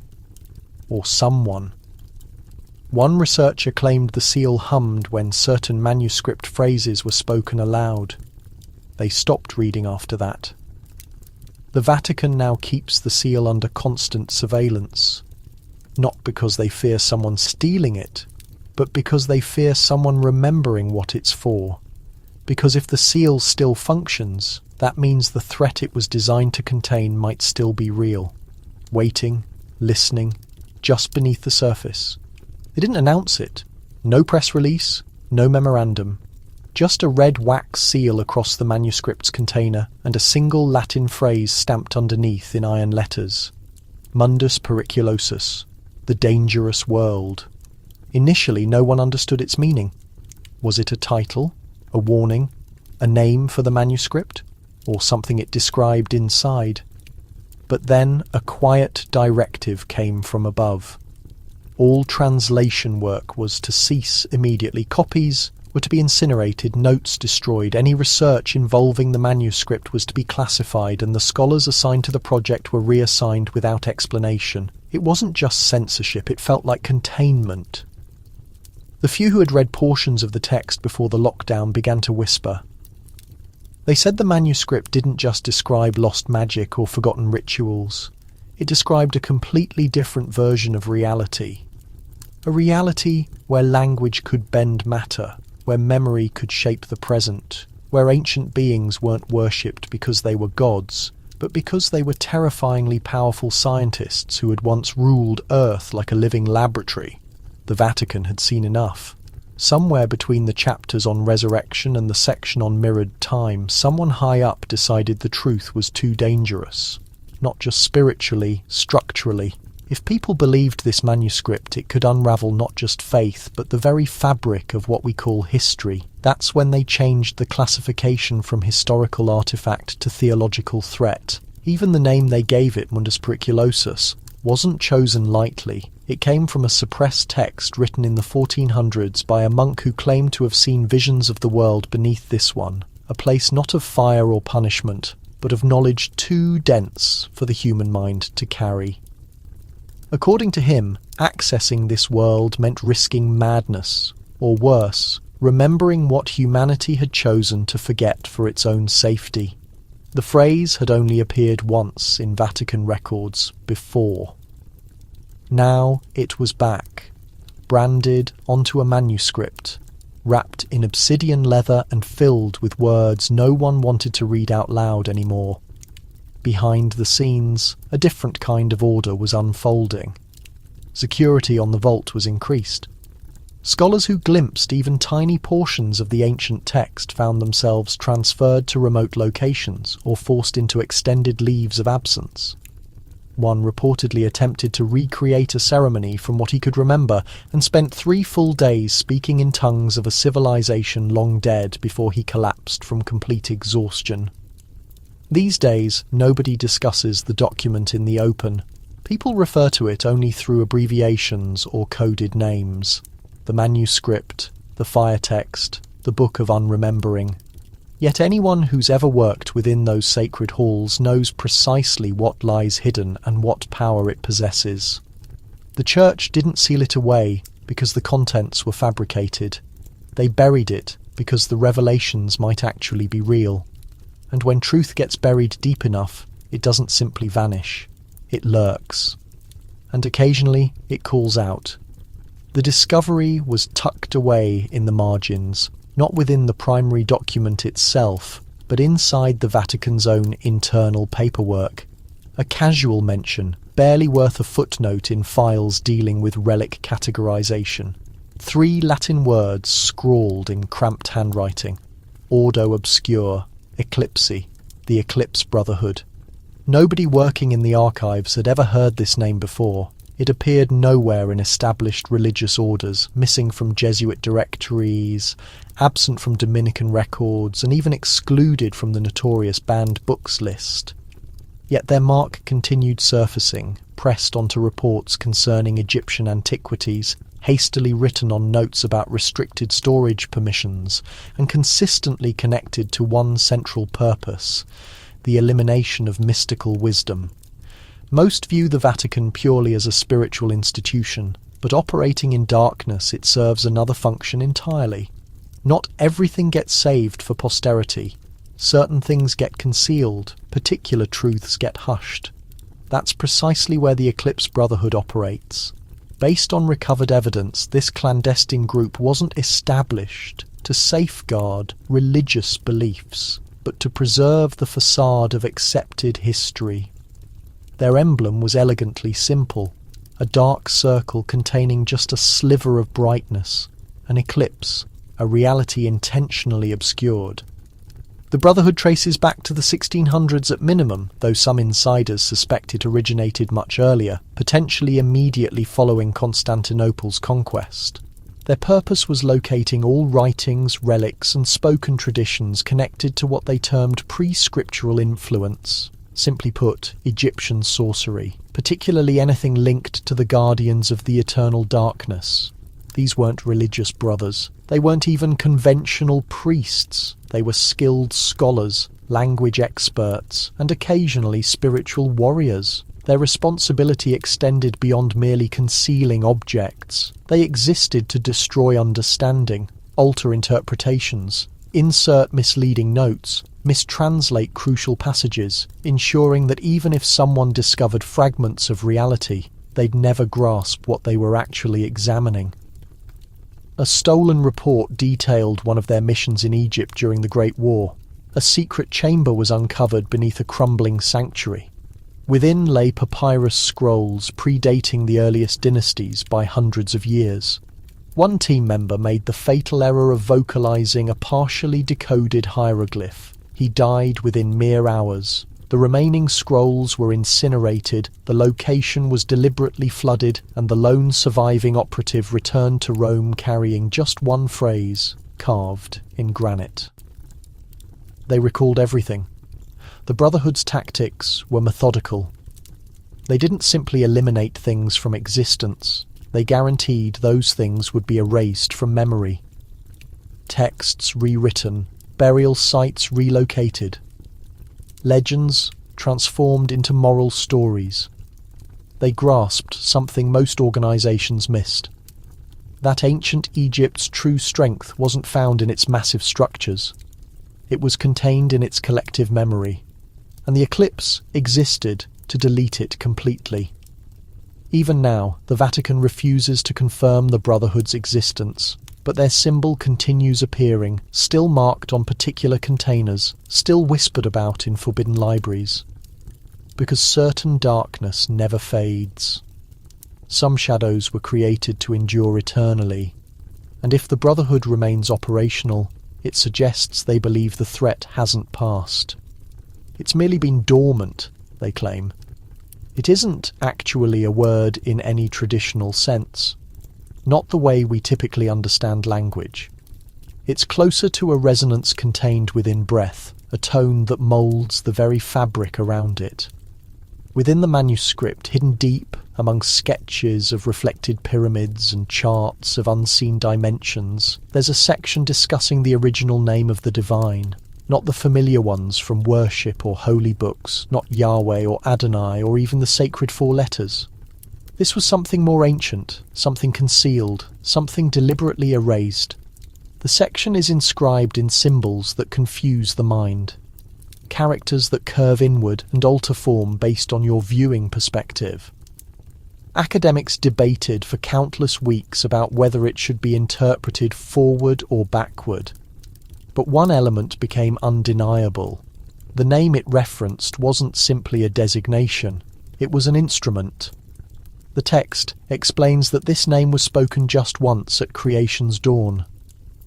Speaker 1: Or someone. One researcher claimed the seal hummed when certain manuscript phrases were spoken aloud. They stopped reading after that. The Vatican now keeps the seal under constant surveillance, not because they fear someone stealing it, but because they fear someone remembering what it's for. Because if the seal still functions, that means the threat it was designed to contain might still be real, waiting, listening, just beneath the surface. They didn't announce it. No press release, no memorandum. Just a red wax seal across the manuscript's container and a single Latin phrase stamped underneath in iron letters. Mundus periculosus, the dangerous world. Initially, no one understood its meaning. Was it a title, a warning, a name for the manuscript, or something it described inside? But then a quiet directive came from above. All translation work was to cease immediately. Copies were to be incinerated, notes destroyed. Any research involving the manuscript was to be classified, and the scholars assigned to the project were reassigned without explanation. It wasn't just censorship, it felt like containment. The few who had read portions of the text before the lockdown began to whisper. They said the manuscript didn't just describe lost magic or forgotten rituals. It described a completely different version of reality. A reality where language could bend matter, where memory could shape the present, where ancient beings weren't worshipped because they were gods, but because they were terrifyingly powerful scientists who had once ruled Earth like a living laboratory. The Vatican had seen enough. Somewhere between the chapters on resurrection and the section on mirrored time, someone high up decided the truth was too dangerous. Not just spiritually, structurally. If people believed this manuscript, it could unravel not just faith, but the very fabric of what we call history. That's when they changed the classification from historical artifact to theological threat. Even the name they gave it, Mundus Periculosus, wasn't chosen lightly. It came from a suppressed text written in the 1400s by a monk who claimed to have seen visions of the world beneath this one, a place not of fire or punishment, but of knowledge too dense for the human mind to carry. According to him, accessing this world meant risking madness, or worse, remembering what humanity had chosen to forget for its own safety. The phrase had only appeared once in Vatican records before. Now it was back, branded onto a manuscript, wrapped in obsidian leather and filled with words no one wanted to read out loud anymore. Behind the scenes, a different kind of order was unfolding. Security on the vault was increased. Scholars who glimpsed even tiny portions of the ancient text found themselves transferred to remote locations or forced into extended leaves of absence. One reportedly attempted to recreate a ceremony from what he could remember and spent 3 full days speaking in tongues of a civilization long dead before he collapsed from complete exhaustion. These days, nobody discusses the document in the open. People refer to it only through abbreviations or coded names. The manuscript, the fire text, the Book of Unremembering. Yet anyone who's ever worked within those sacred halls knows precisely what lies hidden and what power it possesses. The Church didn't seal it away because the contents were fabricated. They buried it because the revelations might actually be real. And when truth gets buried deep enough, it doesn't simply vanish. It lurks. And occasionally it calls out. The discovery was tucked away in the margins, not within the primary document itself, but inside the Vatican's own internal paperwork. A casual mention, barely worth a footnote in files dealing with relic categorization. 3 Latin words scrawled in cramped handwriting. Ordo Obscure, Eclipsi, the Eclipse Brotherhood. Nobody working in the archives had ever heard this name before. It appeared nowhere in established religious orders, missing from Jesuit directories, absent from Dominican records, and even excluded from the notorious banned books list. Yet their mark continued surfacing, pressed onto reports concerning Egyptian antiquities, hastily written on notes about restricted storage permissions, and consistently connected to one central purpose: the elimination of mystical wisdom. Most view the Vatican purely as a spiritual institution, but operating in darkness, it serves another function entirely. Not everything gets saved for posterity. Certain things get concealed, particular truths get hushed. That's precisely where the Eclipse Brotherhood operates. Based on recovered evidence, this clandestine group wasn't established to safeguard religious beliefs, but to preserve the facade of accepted history. Their emblem was elegantly simple, a dark circle containing just a sliver of brightness, an eclipse, a reality intentionally obscured. The Brotherhood traces back to the 1600s at minimum, though some insiders suspect it originated much earlier, potentially immediately following Constantinople's conquest. Their purpose was locating all writings, relics, and spoken traditions connected to what they termed pre-scriptural influence. Simply put, Egyptian sorcery, particularly anything linked to the guardians of the eternal darkness. These weren't religious brothers. They weren't even conventional priests. They were skilled scholars, language experts, and occasionally spiritual warriors. Their responsibility extended beyond merely concealing objects. They existed to destroy understanding, alter interpretations, insert misleading notes, mistranslate crucial passages, ensuring that even if someone discovered fragments of reality, they'd never grasp what they were actually examining. A stolen report detailed one of their missions in Egypt during the Great War. A secret chamber was uncovered beneath a crumbling sanctuary. Within lay papyrus scrolls predating the earliest dynasties by hundreds of years. One team member made the fatal error of vocalizing a partially decoded hieroglyph. He died within mere hours. The remaining scrolls were incinerated, the location was deliberately flooded, and the lone surviving operative returned to Rome carrying just one phrase, carved in granite. They recalled everything. The Brotherhood's tactics were methodical. They didn't simply eliminate things from existence. They guaranteed those things would be erased from memory. Texts rewritten, burial sites relocated. Legends transformed into moral stories. They grasped something most organizations missed. That ancient Egypt's true strength wasn't found in its massive structures. It was contained in its collective memory, and the eclipse existed to delete it completely. Even now, the Vatican refuses to confirm the Brotherhood's existence, but their symbol continues appearing, still marked on particular containers, still whispered about in forbidden libraries. Because certain darkness never fades. Some shadows were created to endure eternally, and if the Brotherhood remains operational, it suggests they believe the threat hasn't passed. It's merely been dormant, they claim. It isn't actually a word in any traditional sense. Not the way we typically understand language. It's closer to a resonance contained within breath, a tone that moulds the very fabric around it. Within the manuscript, hidden deep among sketches of reflected pyramids and charts of unseen dimensions, there's a section discussing the original name of the divine, not the familiar ones from worship or holy books, not Yahweh or Adonai or even the sacred four letters. This was something more ancient, something concealed, something deliberately erased. The section is inscribed in symbols that confuse the mind. Characters that curve inward and alter form based on your viewing perspective. Academics debated for countless weeks about whether it should be interpreted forward or backward. But one element became undeniable. The name it referenced wasn't simply a designation, it was an instrument. The text explains that this name was spoken just once at creation's dawn.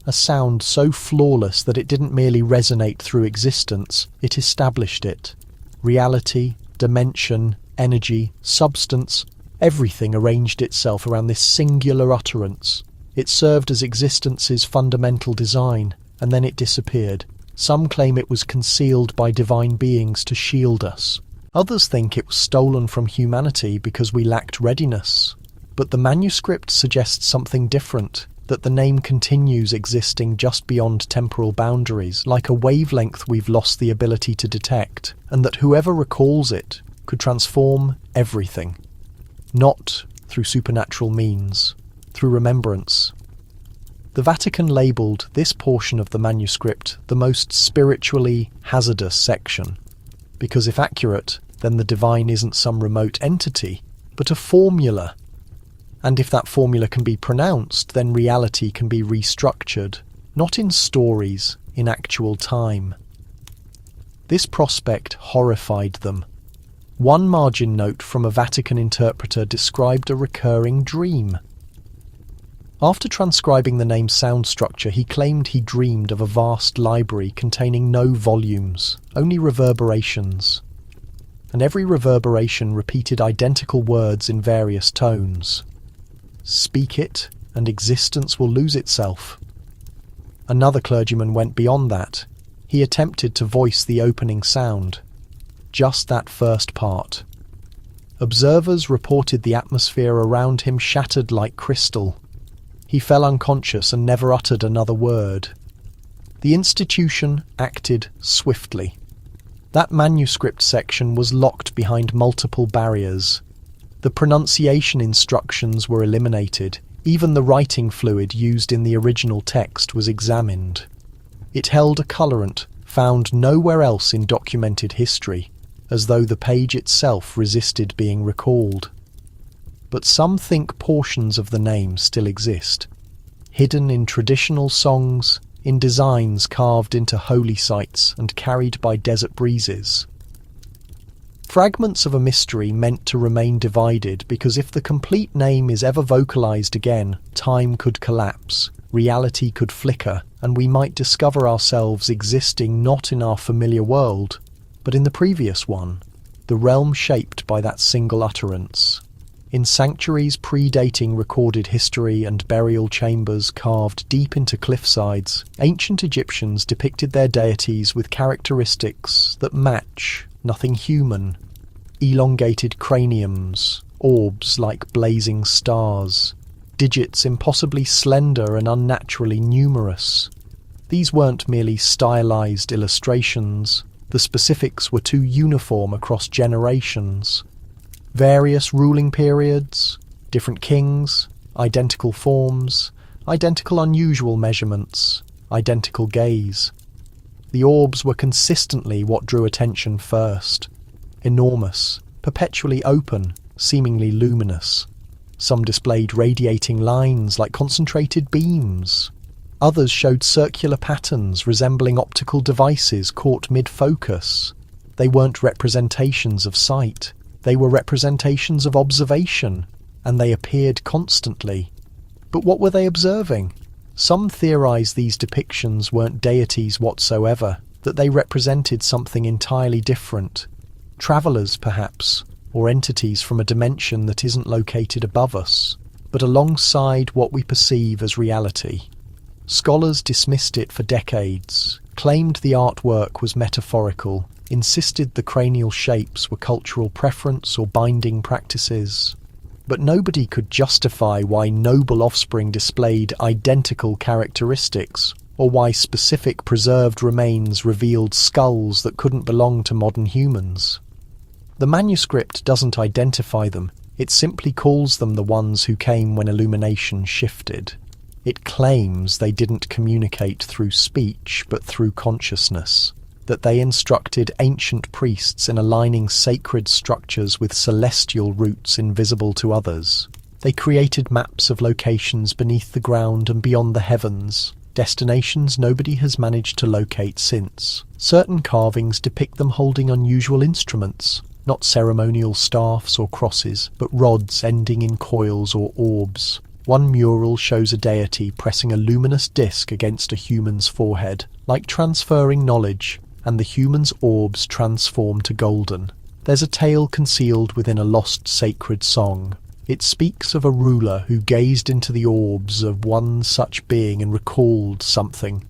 Speaker 1: A sound so flawless that it didn't merely resonate through existence, it established it. Reality, dimension, energy, substance, everything arranged itself around this singular utterance. It served as existence's fundamental design, and then it disappeared. Some claim it was concealed by divine beings to shield us. Others think it was stolen from humanity because we lacked readiness. But the manuscript suggests something different, that the name continues existing just beyond temporal boundaries, like a wavelength we've lost the ability to detect, and that whoever recalls it could transform everything. Not through supernatural means, through remembrance. The Vatican labelled this portion of the manuscript the most spiritually hazardous section, because if accurate, then the divine isn't some remote entity, but a formula. And if that formula can be pronounced, then reality can be restructured, not in stories, in actual time. This prospect horrified them. One margin note from a Vatican interpreter described a recurring dream. After transcribing the name's sound structure, he claimed he dreamed of a vast library containing no volumes, only reverberations. And every reverberation repeated identical words in various tones. Speak it, and existence will lose itself. Another clergyman went beyond that. He attempted to voice the opening sound. Just that first part. Observers reported the atmosphere around him shattered like crystal. He fell unconscious and never uttered another word. The institution acted swiftly. That manuscript section was locked behind multiple barriers. The pronunciation instructions were eliminated. Even the writing fluid used in the original text was examined. It held a colorant found nowhere else in documented history, as though the page itself resisted being recalled. But some think portions of the name still exist, hidden in traditional songs, in designs carved into holy sites and carried by desert breezes. Fragments of a mystery meant to remain divided, because if the complete name is ever vocalized again, time could collapse, reality could flicker, and we might discover ourselves existing not in our familiar world, but in the previous one, the realm shaped by that single utterance. In sanctuaries predating recorded history and burial chambers carved deep into cliffsides, ancient Egyptians depicted their deities with characteristics that match nothing human. Elongated craniums, orbs like blazing stars, digits impossibly slender and unnaturally numerous. These weren't merely stylized illustrations. The specifics were too uniform across generations. Various ruling periods, different kings, identical forms, identical unusual measurements, identical gaze. The orbs were consistently what drew attention first. Enormous, perpetually open, seemingly luminous. Some displayed radiating lines like concentrated beams. Others showed circular patterns resembling optical devices caught mid-focus. They weren't representations of sight. They were representations of observation, and they appeared constantly. But what were they observing? Some theorize these depictions weren't deities whatsoever, that they represented something entirely different. Travelers, perhaps, or entities from a dimension that isn't located above us, but alongside what we perceive as reality. Scholars dismissed it for decades, claimed the artwork was metaphorical, insisted the cranial shapes were cultural preference or binding practices. But nobody could justify why noble offspring displayed identical characteristics, or why specific preserved remains revealed skulls that couldn't belong to modern humans. The manuscript doesn't identify them, it simply calls them the ones who came when illumination shifted. It claims they didn't communicate through speech but through consciousness, that they instructed ancient priests in aligning sacred structures with celestial roots invisible to others. They created maps of locations beneath the ground and beyond the heavens, destinations nobody has managed to locate since. Certain carvings depict them holding unusual instruments, not ceremonial staffs or crosses, but rods ending in coils or orbs. One mural shows a deity pressing a luminous disc against a human's forehead, like transferring knowledge, and the human's orbs transform to golden. There's a tale concealed within a lost sacred song. It speaks of a ruler who gazed into the orbs of one such being and recalled something.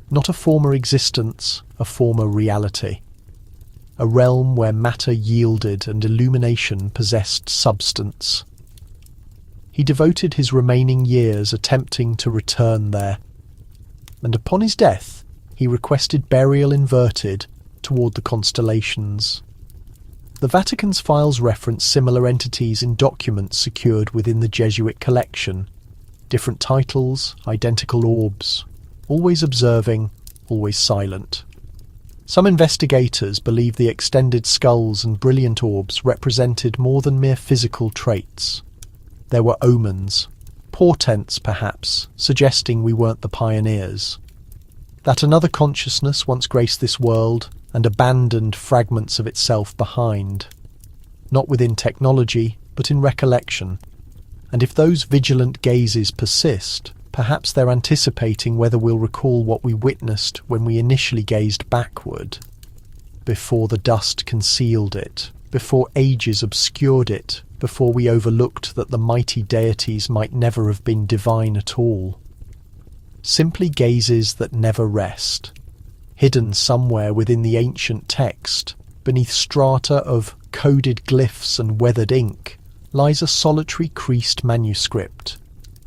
Speaker 1: Not a former existence, a former reality. A realm where matter yielded and illumination possessed substance. He devoted his remaining years attempting to return there, and upon his death he requested burial inverted toward the constellations. The Vatican's files reference similar entities in documents secured within the Jesuit collection. Different titles, identical orbs, always observing, always silent. Some investigators believe the extended skulls and brilliant orbs represented more than mere physical traits. There were omens, portents perhaps, suggesting we weren't the pioneers. That another consciousness once graced this world and abandoned fragments of itself behind. Not within technology, but in recollection. And if those vigilant gazes persist, perhaps they're anticipating whether we'll recall what we witnessed when we initially gazed backward, before the dust concealed it, before ages obscured it, before we overlooked that the mighty deities might never have been divine at all. Simply gazes that never rest, hidden somewhere within the ancient text, beneath strata of coded glyphs and weathered ink, lies a solitary creased manuscript.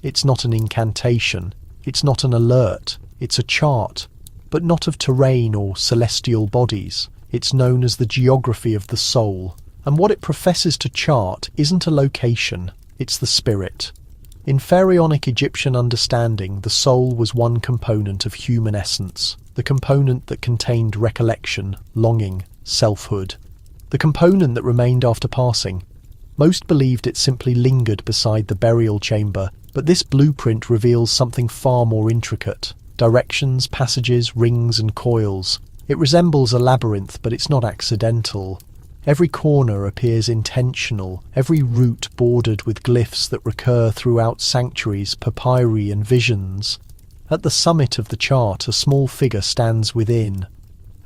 Speaker 1: It's not an incantation, it's not an alert, it's a chart, but not of terrain or celestial bodies. It's known as the geography of the soul, and what it professes to chart isn't a location, it's the spirit. In pharaonic Egyptian understanding, the soul was one component of human essence, the component that contained recollection, longing, selfhood, the component that remained after passing. Most believed it simply lingered beside the burial chamber, but this blueprint reveals something far more intricate. Directions, passages, rings and coils. It resembles a labyrinth, but it's not accidental. Every corner appears intentional, every route bordered with glyphs that recur throughout sanctuaries, papyri and visions. At the summit of the chart, a small figure stands within,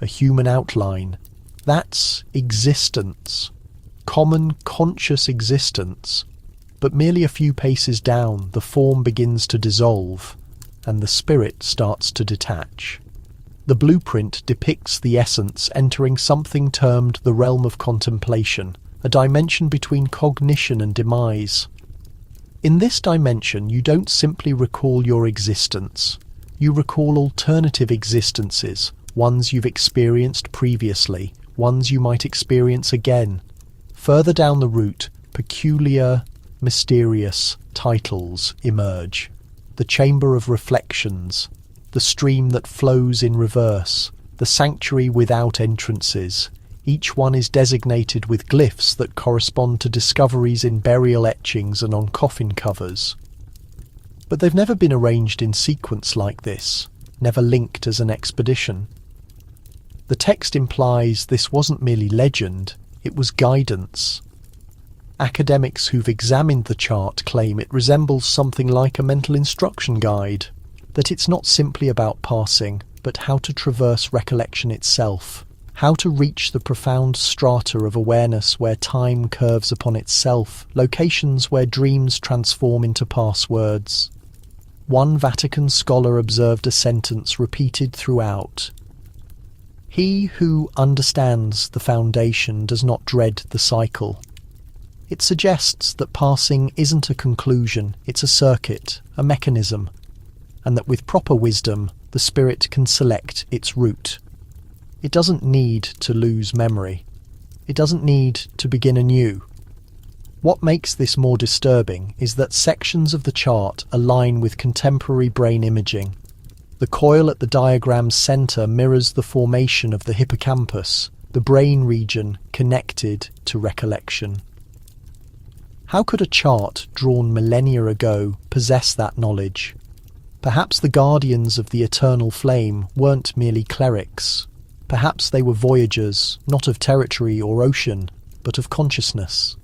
Speaker 1: a human outline. That's existence. Common, conscious existence. But merely a few paces down, the form begins to dissolve, and the spirit starts to detach. The blueprint depicts the essence entering something termed the realm of contemplation, a dimension between cognition and demise. In this dimension, you don't simply recall your existence. You recall alternative existences, ones you've experienced previously, ones you might experience again. Further down the route, peculiar, mysterious titles emerge. The Chamber of Reflections, the stream that flows in reverse, the sanctuary without entrances. Each one is designated with glyphs that correspond to discoveries in burial etchings and on coffin covers. But they've never been arranged in sequence like this, never linked as an expedition. The text implies this wasn't merely legend, it was guidance. Academics who've examined the chart claim it resembles something like a mental instruction guide, that it's not simply about passing, but how to traverse recollection itself, how to reach the profound strata of awareness where time curves upon itself, locations where dreams transform into passwords. One Vatican scholar observed a sentence repeated throughout. He who understands the foundation does not dread the cycle. It suggests that passing isn't a conclusion, it's a circuit, a mechanism, and that with proper wisdom, the spirit can select its route. It doesn't need to lose memory. It doesn't need to begin anew. What makes this more disturbing is that sections of the chart align with contemporary brain imaging. The coil at the diagram's centre mirrors the formation of the hippocampus, the brain region connected to recollection. How could a chart drawn millennia ago possess that knowledge? Perhaps the guardians of the eternal flame weren't merely clerics. Perhaps they were voyagers, not of territory or ocean, but of consciousness.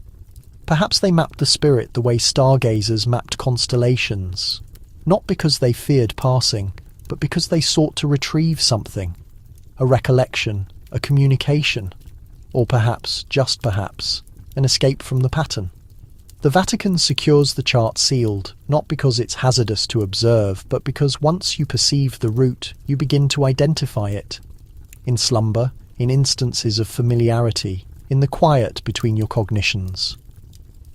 Speaker 1: Perhaps they mapped the spirit the way stargazers mapped constellations, not because they feared passing, but because they sought to retrieve something, a recollection, a communication, or perhaps, just perhaps, an escape from the pattern. The Vatican secures the chart sealed, not because it's hazardous to observe, but because once you perceive the route, you begin to identify it. In slumber, in instances of familiarity, in the quiet between your cognitions.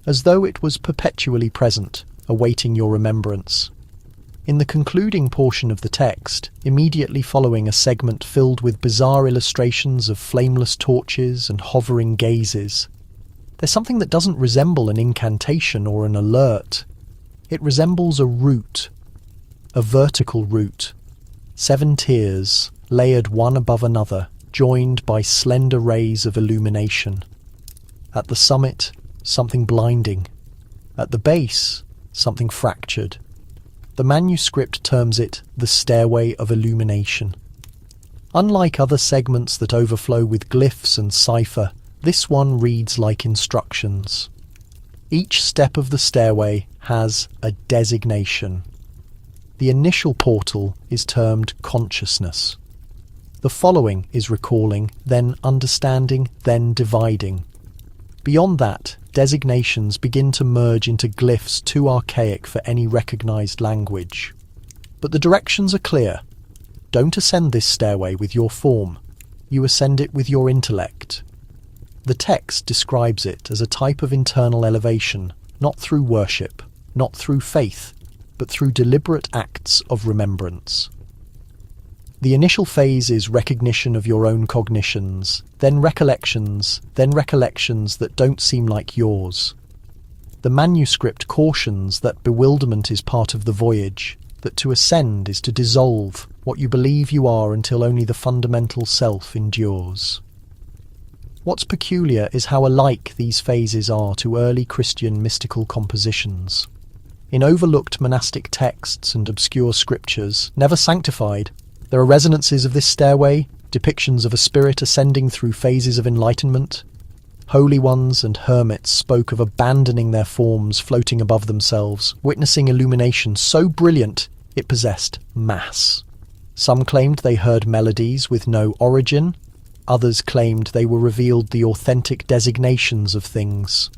Speaker 1: As though it was perpetually present, awaiting your remembrance. In the concluding portion of the text, immediately following a segment filled with bizarre illustrations of flameless torches and hovering gazes, there's something that doesn't resemble an incantation or an alert. It resembles a route, a vertical route. 7 tiers, layered one above another, joined by slender rays of illumination. At the summit, something blinding. At the base, something fractured. The manuscript terms it the Stairway of Illumination. Unlike other segments that overflow with glyphs and cipher, this one reads like instructions. Each step of the stairway has a designation. The initial portal is termed consciousness. The following is recalling, then understanding, then dividing. Beyond that, designations begin to merge into glyphs too archaic for any recognized language. But the directions are clear. Don't ascend this stairway with your form. You ascend it with your intellect. The text describes it as a type of internal elevation, not through worship, not through faith, but through deliberate acts of remembrance. The initial phase is recognition of your own cognitions, then recollections that don't seem like yours. The manuscript cautions that bewilderment is part of the voyage, that to ascend is to dissolve what you believe you are until only the fundamental self endures. What's peculiar is how alike these phases are to early Christian mystical compositions. In overlooked monastic texts and obscure scriptures, never sanctified, there are resonances of this stairway, depictions of a spirit ascending through phases of enlightenment. Holy ones and hermits spoke of abandoning their forms floating above themselves, witnessing illumination so brilliant it possessed mass. Some claimed they heard melodies with no origin, others claimed they were revealed the authentic designations of things.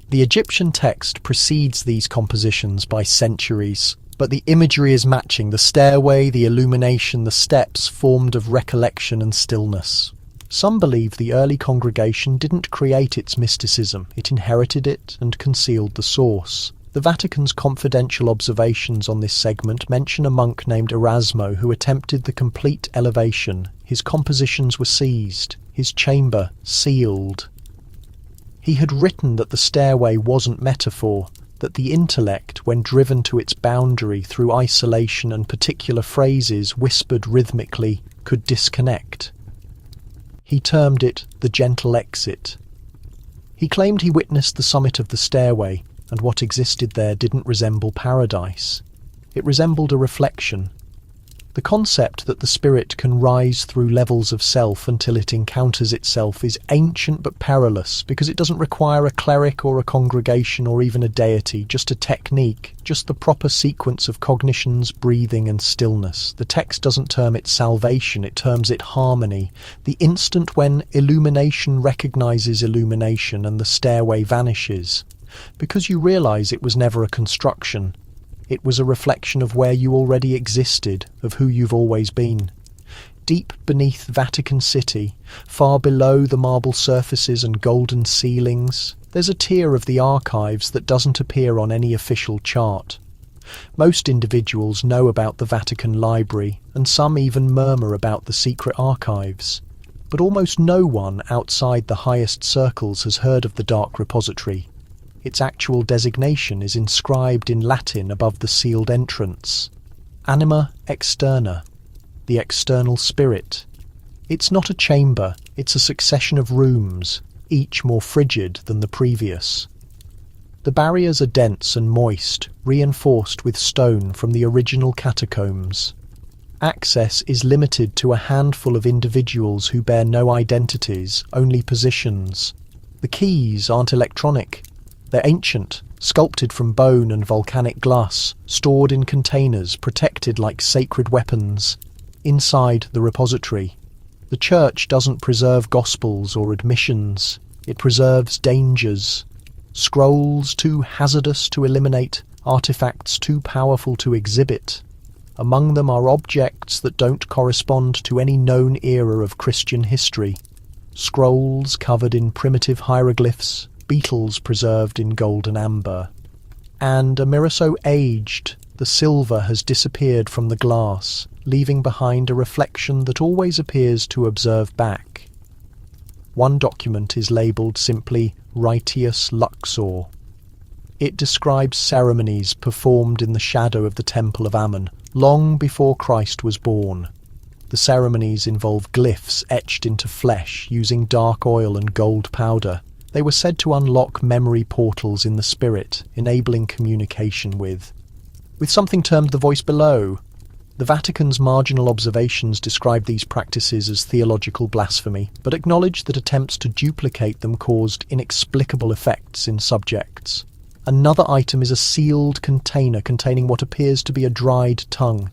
Speaker 1: The Egyptian text precedes these compositions by centuries, but the imagery is matching: the stairway, the illumination, the steps formed of recollection and stillness. Some believe the early congregation didn't create its mysticism, it inherited it and concealed the source. The Vatican's confidential observations on this segment mention a monk named Erasmo who attempted the complete elevation. His compositions were seized, his chamber sealed. He had written that the stairway wasn't metaphor, that the intellect, when driven to its boundary through isolation and particular phrases whispered rhythmically, could disconnect. He termed it the gentle exit. He claimed he witnessed the summit of the stairway, and what existed there didn't resemble paradise. It resembled a reflection. The concept that the spirit can rise through levels of self until it encounters itself is ancient but perilous, because it doesn't require a cleric or a congregation or even a deity, just a technique, just the proper sequence of cognitions, breathing and stillness. The text doesn't term it salvation, it terms it harmony. The instant when illumination recognizes illumination and the stairway vanishes. Because you realize it was never a construction. It was a reflection of where you already existed, of who you've always been. Deep beneath Vatican City, far below the marble surfaces and golden ceilings, there's a tier of the archives that doesn't appear on any official chart. Most individuals know about the Vatican Library, and some even murmur about the secret archives. But almost no one outside the highest circles has heard of the dark repository. Its actual designation is inscribed in Latin above the sealed entrance. Anima externa, the external spirit. It's not a chamber, it's a succession of rooms, each more frigid than the previous. The barriers are dense and moist, reinforced with stone from the original catacombs. Access is limited to a handful of individuals who bear no identities, only positions. The keys aren't electronic. They're ancient, sculpted from bone and volcanic glass, stored in containers, protected like sacred weapons. Inside the repository, the Church doesn't preserve gospels or admissions. It preserves dangers. Scrolls too hazardous to eliminate, artifacts too powerful to exhibit. Among them are objects that don't correspond to any known era of Christian history. Scrolls covered in primitive hieroglyphs, beetles preserved in gold and amber. And a mirror so aged, the silver has disappeared from the glass, leaving behind a reflection that always appears to observe back. One document is labelled simply Ritius Luxor. It describes ceremonies performed in the shadow of the Temple of Ammon, long before Christ was born. The ceremonies involve glyphs etched into flesh using dark oil and gold powder. They were said to unlock memory portals in the spirit, enabling communication with something termed the voice below. The Vatican's marginal observations describe these practices as theological blasphemy, but acknowledge that attempts to duplicate them caused inexplicable effects in subjects. Another item is a sealed container containing what appears to be a dried tongue.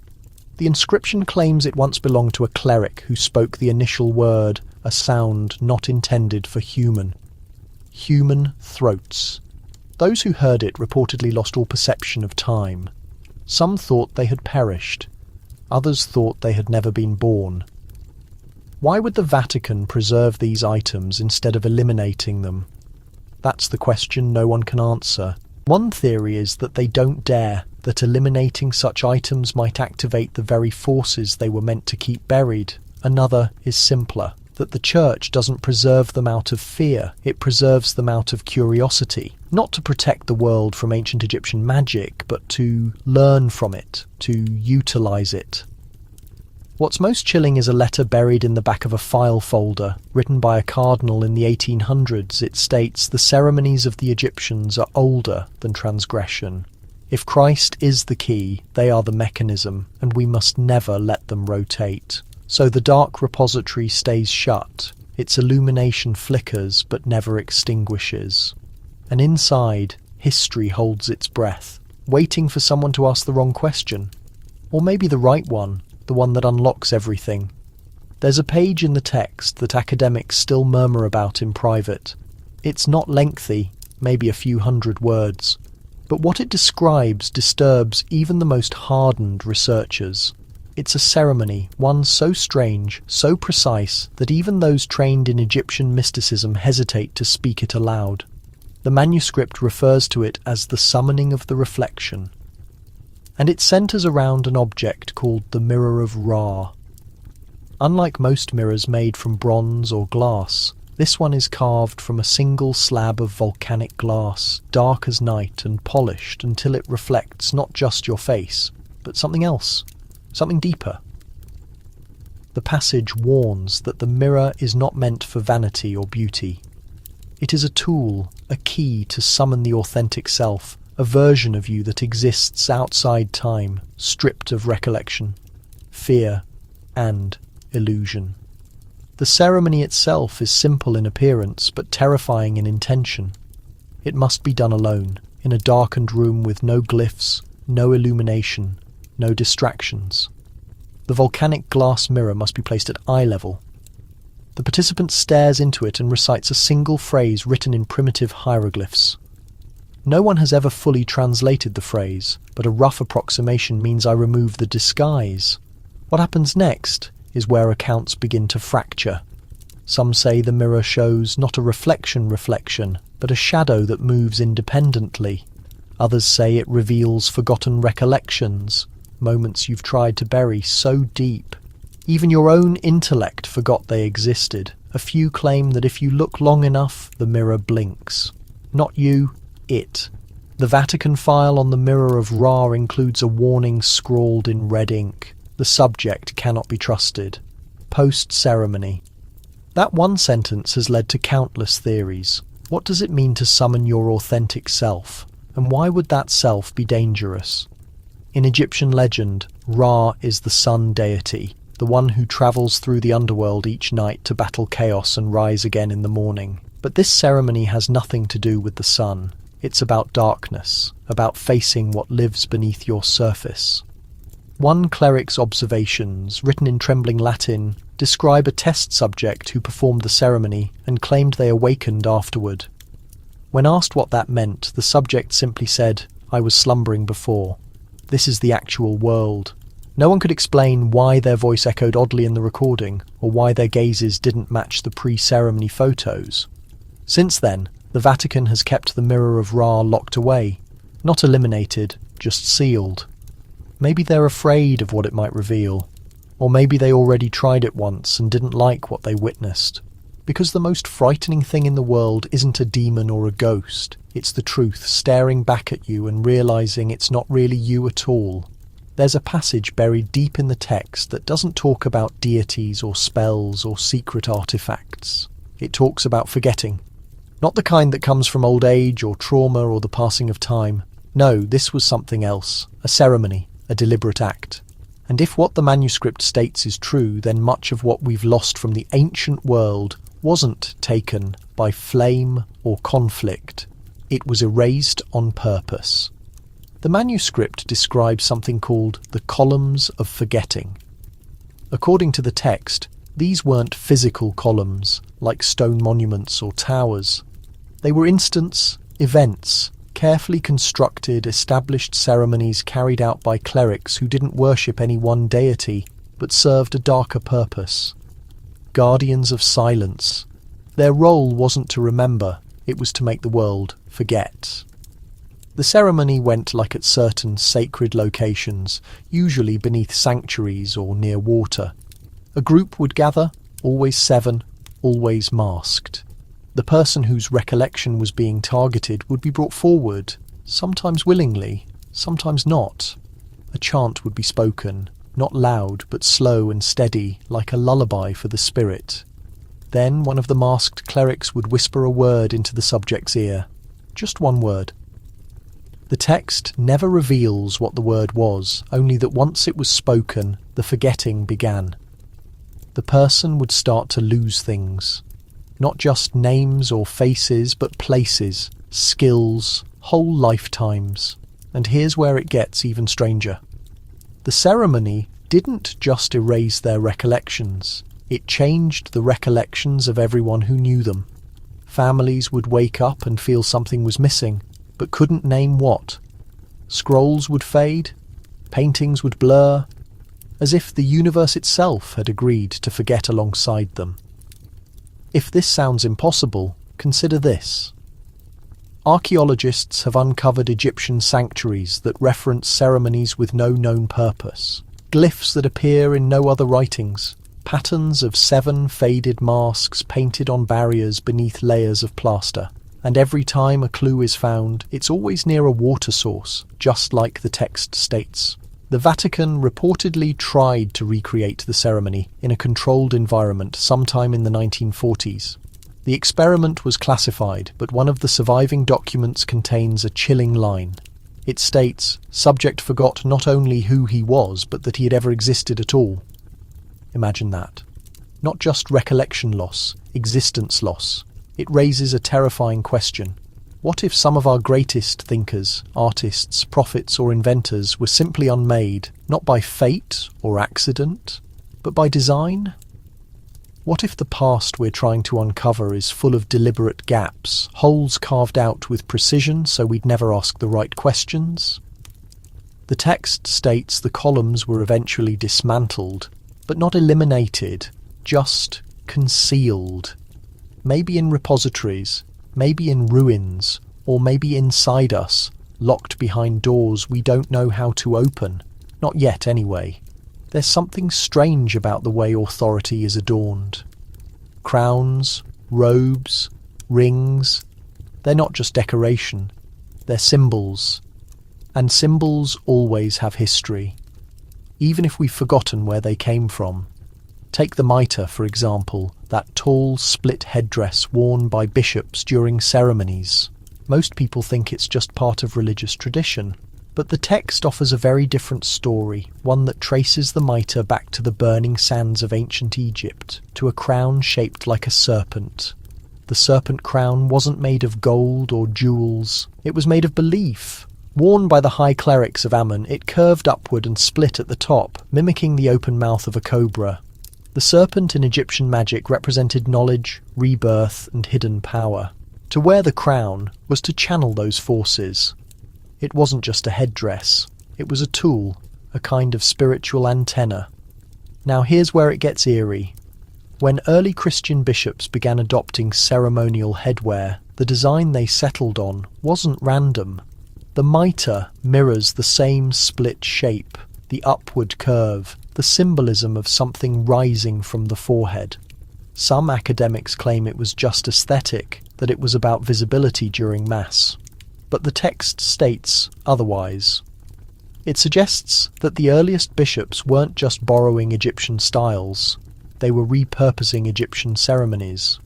Speaker 1: The inscription claims it once belonged to a cleric who spoke the initial word, a sound not intended for human. Human throats. Those who heard it reportedly lost all perception of time. Some thought they had perished. Others thought they had never been born. Why would the Vatican preserve these items instead of eliminating them? That's the question no one can answer. One theory is that they don't dare, that eliminating such items might activate the very forces they were meant to keep buried. Another is simpler, that the Church doesn't preserve them out of fear, it preserves them out of curiosity. Not to protect the world from ancient Egyptian magic, but to learn from it, to utilise it. What's most chilling is a letter buried in the back of a file folder, written by a cardinal in the 1800s. It states, "The ceremonies of the Egyptians are older than transgression. If Christ is the key, they are the mechanism, and we must never let them rotate. So the dark repository stays shut, its illumination flickers but never extinguishes. And inside, history holds its breath, waiting for someone to ask the wrong question. Or maybe the right one, the one that unlocks everything." There's a page in the text that academics still murmur about in private. It's not lengthy, maybe a few hundred words, but what it describes disturbs even the most hardened researchers. It's a ceremony, one so strange, so precise, that even those trained in Egyptian mysticism hesitate to speak it aloud. The manuscript refers to it as the summoning of the reflection, and it centres around an object called the Mirror of Ra. Unlike most mirrors made from bronze or glass, this one is carved from a single slab of volcanic glass, dark as night and polished until it reflects not just your face, but something else, something deeper. The passage warns that the mirror is not meant for vanity or beauty. It is a tool, a key to summon the authentic self, a version of you that exists outside time, stripped of recollection, fear, and illusion. The ceremony itself is simple in appearance, but terrifying in intention. It must be done alone, in a darkened room with no glyphs, no illumination, no distractions. The volcanic glass mirror must be placed at eye level. The participant stares into it and recites a single phrase written in primitive hieroglyphs. No one has ever fully translated the phrase, but a rough approximation means I remove the disguise. What happens next is where accounts begin to fracture. Some say the mirror shows not a reflection, but a shadow that moves independently. Others say it reveals forgotten recollections, moments you've tried to bury so deep. Even your own intellect forgot they existed. A few claim that if you look long enough, the mirror blinks. Not you, it. The Vatican file on the Mirror of Ra includes a warning scrawled in red ink. The subject cannot be trusted. Post-ceremony. That one sentence has led to countless theories. What does it mean to summon your authentic self? And why would that self be dangerous? In Egyptian legend, Ra is the sun deity, the one who travels through the underworld each night to battle chaos and rise again in the morning. But this ceremony has nothing to do with the sun. It's about darkness, about facing what lives beneath your surface. One cleric's observations, written in trembling Latin, describe a test subject who performed the ceremony and claimed they awakened afterward. When asked what that meant, the subject simply said, "I was slumbering before. This is the actual world." No one could explain why their voice echoed oddly in the recording, or why their gazes didn't match the pre-ceremony photos. Since then, the Vatican has kept the Mirror of Ra locked away, not eliminated, just sealed. Maybe they're afraid of what it might reveal, or maybe they already tried it once and didn't like what they witnessed. Because the most frightening thing in the world isn't a demon or a ghost, it's the truth staring back at you and realising it's not really you at all. There's a passage buried deep in the text that doesn't talk about deities or spells or secret artifacts. It talks about forgetting. Not the kind that comes from old age or trauma or the passing of time. No, this was something else. A ceremony, a deliberate act. And if what the manuscript states is true, then much of what we've lost from the ancient world wasn't taken by flame or conflict, It was erased on purpose. The manuscript describes something called the columns of forgetting. According to the text, these weren't physical columns like stone monuments or towers. They were instants, events, carefully constructed, established ceremonies carried out by clerics who didn't worship any one deity but served a darker purpose. Guardians of silence. Their role wasn't to remember, it was to make the world forget. The ceremony went like at certain sacred locations, usually beneath sanctuaries or near water. A group would gather, always 7, always masked. The person whose recollection was being targeted would be brought forward, sometimes willingly, sometimes not. A chant would be spoken, not loud but slow and steady, like a lullaby for the spirit. Then one of the masked clerics would whisper a word into the subject's ear. Just one word. The text never reveals what the word was, only that once it was spoken, the forgetting began. The person would start to lose things. Not just names or faces, but places, skills, whole lifetimes. And here's where it gets even stranger. The ceremony didn't just erase their recollections. It changed the recollections of everyone who knew them. Families would wake up and feel something was missing, but couldn't name what. Scrolls would fade, paintings would blur, as if the universe itself had agreed to forget alongside them. If this sounds impossible, consider this. Archaeologists have uncovered Egyptian sanctuaries that reference ceremonies with no known purpose, glyphs that appear in no other writings, patterns of 7 faded masks painted on barriers beneath layers of plaster. And every time a clue is found, it's always near a water source, just like the text states. The Vatican reportedly tried to recreate the ceremony in a controlled environment sometime in the 1940s. The experiment was classified, but one of the surviving documents contains a chilling line. It states, subject forgot not only who he was, but that he had ever existed at all. Imagine that. Not just recollection loss, existence loss. It raises a terrifying question. What if some of our greatest thinkers, artists, prophets or inventors were simply unmade, not by fate or accident, but by design? What if the past we're trying to uncover is full of deliberate gaps, holes carved out with precision so we'd never ask the right questions? The text states the columns were eventually dismantled, but not eliminated, just concealed. Maybe in repositories, maybe in ruins, or maybe inside us, locked behind doors we don't know how to open. Not yet, anyway. There's something strange about the way authority is adorned. Crowns, robes, rings, they're not just decoration, they're symbols. And symbols always have history, even if we've forgotten where they came from. Take the mitre, for example, that tall split headdress worn by bishops during ceremonies. Most people think it's just part of religious tradition, but the text offers a very different story, one that traces the mitre back to the burning sands of ancient Egypt, to a crown shaped like a serpent. The serpent crown wasn't made of gold or jewels, it was made of belief. Worn by the high clerics of Ammon, it curved upward and split at the top, mimicking the open mouth of a cobra. The serpent in Egyptian magic represented knowledge, rebirth, and hidden power. To wear the crown was to channel those forces. It wasn't just a headdress, it was a tool, a kind of spiritual antenna. Now here's where it gets eerie. When early Christian bishops began adopting ceremonial headwear, the design they settled on wasn't random. The mitre mirrors the same split shape, the upward curve, the symbolism of something rising from the forehead. Some academics claim it was just aesthetic, that it was about visibility during Mass. But the text states otherwise. It suggests that the earliest bishops weren't just borrowing Egyptian styles, they were repurposing Egyptian ceremonies.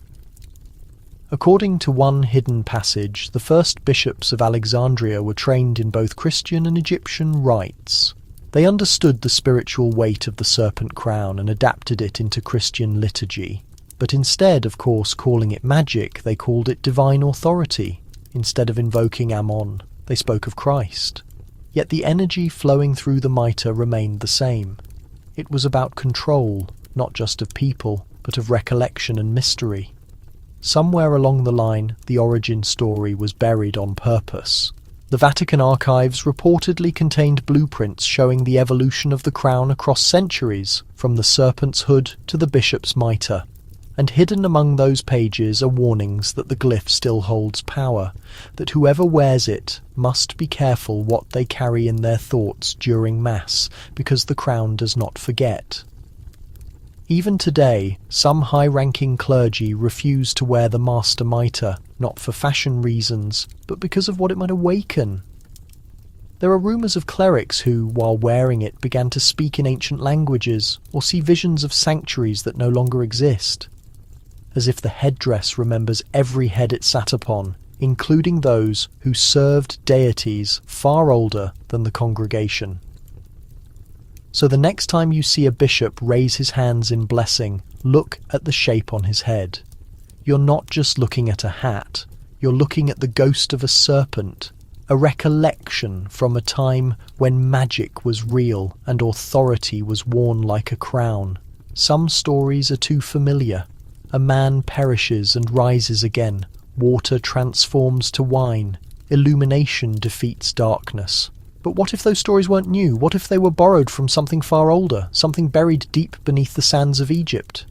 Speaker 1: According to one hidden passage, the first bishops of Alexandria were trained in both Christian and Egyptian rites. They understood the spiritual weight of the serpent crown and adapted it into Christian liturgy. But instead, of course, calling it magic, they called it divine authority. Instead of invoking Ammon, they spoke of Christ. Yet the energy flowing through the mitre remained the same. It was about control, not just of people, but of recollection and mystery. Somewhere along the line, the origin story was buried on purpose. The Vatican archives reportedly contained blueprints showing the evolution of the crown across centuries, from the serpent's hood to the bishop's mitre. And hidden among those pages are warnings that the glyph still holds power, that whoever wears it must be careful what they carry in their thoughts during Mass, because the crown does not forget. Even today, some high-ranking clergy refuse to wear the master mitre, not for fashion reasons, but because of what it might awaken. There are rumours of clerics who, while wearing it, began to speak in ancient languages, or see visions of sanctuaries that no longer exist. As if the headdress remembers every head it sat upon, including those who served deities far older than the congregation. So the next time you see a bishop raise his hands in blessing, look at the shape on his head. You're not just looking at a hat, you're looking at the ghost of a serpent, a recollection from a time when magic was real and authority was worn like a crown. Some stories are too familiar. A man perishes and rises again. Water transforms to wine. Illumination defeats darkness. But what if those stories weren't new? What if they were borrowed from something far older, something buried deep beneath the sands of Egypt?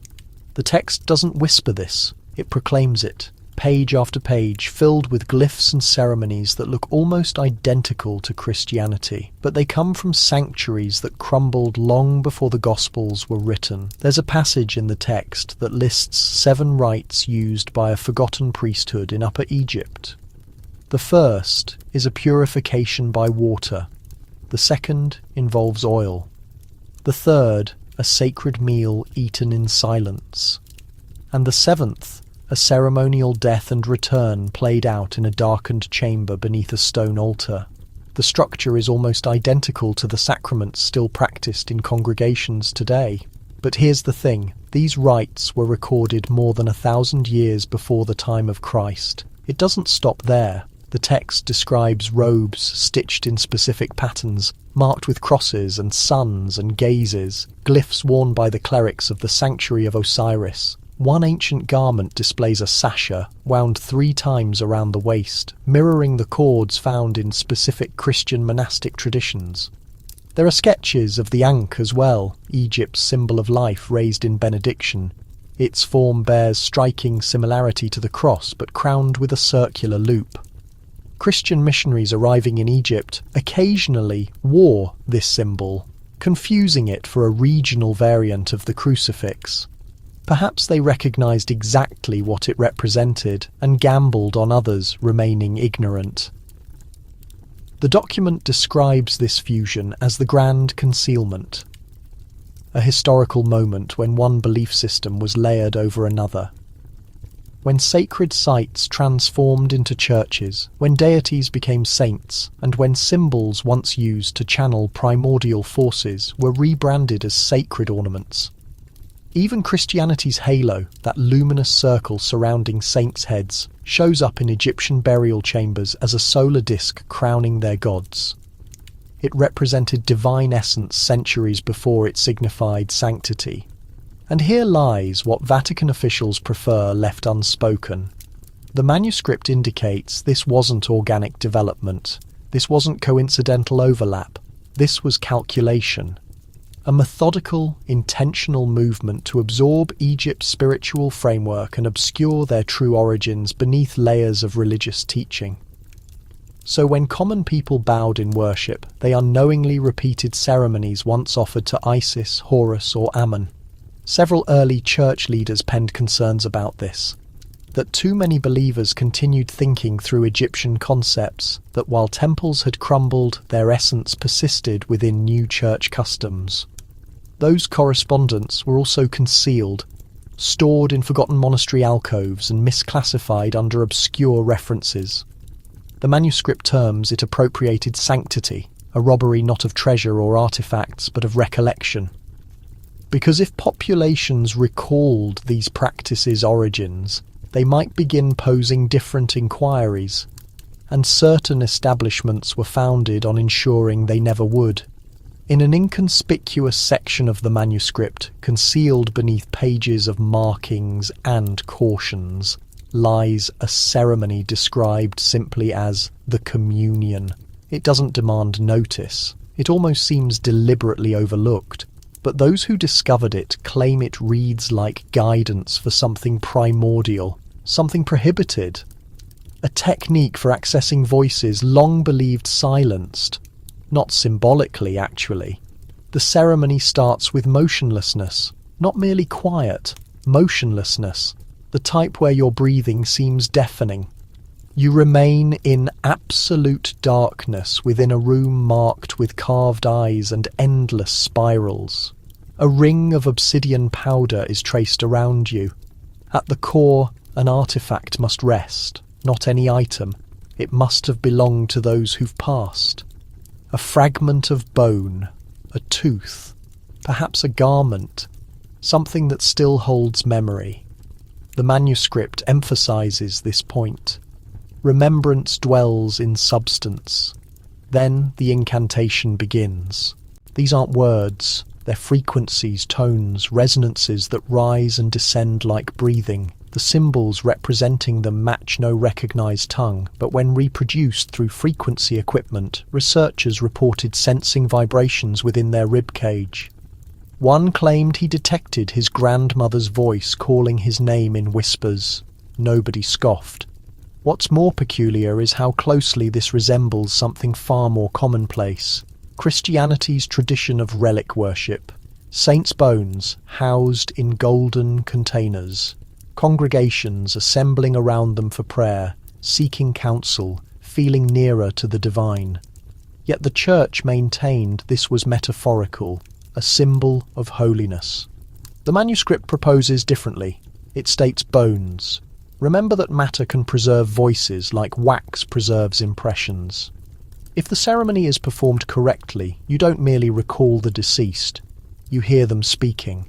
Speaker 1: The text doesn't whisper this, it proclaims it, page after page, filled with glyphs and ceremonies that look almost identical to Christianity, but they come from sanctuaries that crumbled long before the Gospels were written. There's a passage in the text that lists 7 rites used by a forgotten priesthood in Upper Egypt. The first is a purification by water. The second involves oil. The third, a sacred meal eaten in silence. And the 7th, a ceremonial death and return played out in a darkened chamber beneath a stone altar. The structure is almost identical to the sacraments still practiced in congregations today. But here's the thing, these rites were recorded more than 1,000 years before the time of Christ. It doesn't stop there. The text describes robes stitched in specific patterns, marked with crosses and suns and gazes, glyphs worn by the clerics of the sanctuary of Osiris. One ancient garment displays a sasha, wound 3 times around the waist, mirroring the cords found in specific Christian monastic traditions. There are sketches of the Ankh as well, Egypt's symbol of life raised in benediction. Its form bears striking similarity to the cross, but crowned with a circular loop. Christian missionaries arriving in Egypt occasionally wore this symbol, confusing it for a regional variant of the crucifix. Perhaps they recognized exactly what it represented and gambled on others remaining ignorant. The document describes this fusion as the Grand Concealment, a historical moment when one belief system was layered over another. When sacred sites transformed into churches, when deities became saints, and when symbols once used to channel primordial forces were rebranded as sacred ornaments. Even Christianity's halo, that luminous circle surrounding saints' heads, shows up in Egyptian burial chambers as a solar disk crowning their gods. It represented divine essence centuries before it signified sanctity. And here lies what Vatican officials prefer left unspoken. The manuscript indicates this wasn't organic development. This wasn't coincidental overlap. This was calculation. A methodical, intentional movement to absorb Egypt's spiritual framework and obscure their true origins beneath layers of religious teaching. So when common people bowed in worship, they unknowingly repeated ceremonies once offered to Isis, Horus, or Ammon. Several early church leaders penned concerns about this, that too many believers continued thinking through Egyptian concepts, that while temples had crumbled, their essence persisted within new church customs. Those correspondence were also concealed, stored in forgotten monastery alcoves and misclassified under obscure references. The manuscript terms it appropriated sanctity, a robbery not of treasure or artifacts but of recollection. Because if populations recalled these practices' origins, they might begin posing different inquiries. and certain establishments were founded on ensuring they never would. In an inconspicuous section of the manuscript, concealed beneath pages of markings and cautions, lies a ceremony described simply as the communion. It doesn't demand notice. It almost seems deliberately overlooked, but those who discovered it claim it reads like guidance for something primordial, something prohibited. A technique for accessing voices long believed silenced. Not symbolically, actually. The ceremony starts with motionlessness, not merely quiet, motionlessness, the type where your breathing seems deafening. You remain in absolute darkness within a room marked with carved eyes and endless spirals. A ring of obsidian powder is traced around you. At the core, an artifact must rest, not any item. It must have belonged to those who've passed. A fragment of bone, a tooth, perhaps a garment, something that still holds memory. The manuscript emphasizes this point. Remembrance dwells in substance. Then the incantation begins. These aren't words, they're frequencies, tones, resonances that rise and descend like breathing. The symbols representing them match no recognized tongue, but when reproduced through frequency equipment, researchers reported sensing vibrations within their rib cage. One claimed he detected his grandmother's voice calling his name in whispers. Nobody scoffed. What's more peculiar is how closely this resembles something far more commonplace: Christianity's tradition of relic worship. Saints' bones housed in golden containers. Congregations assembling around them for prayer, seeking counsel, feeling nearer to the divine. Yet the Church maintained this was metaphorical, a symbol of holiness. The manuscript proposes differently. It states bones. Remember that matter can preserve voices like wax preserves impressions. If the ceremony is performed correctly, you don't merely recall the deceased, you hear them speaking.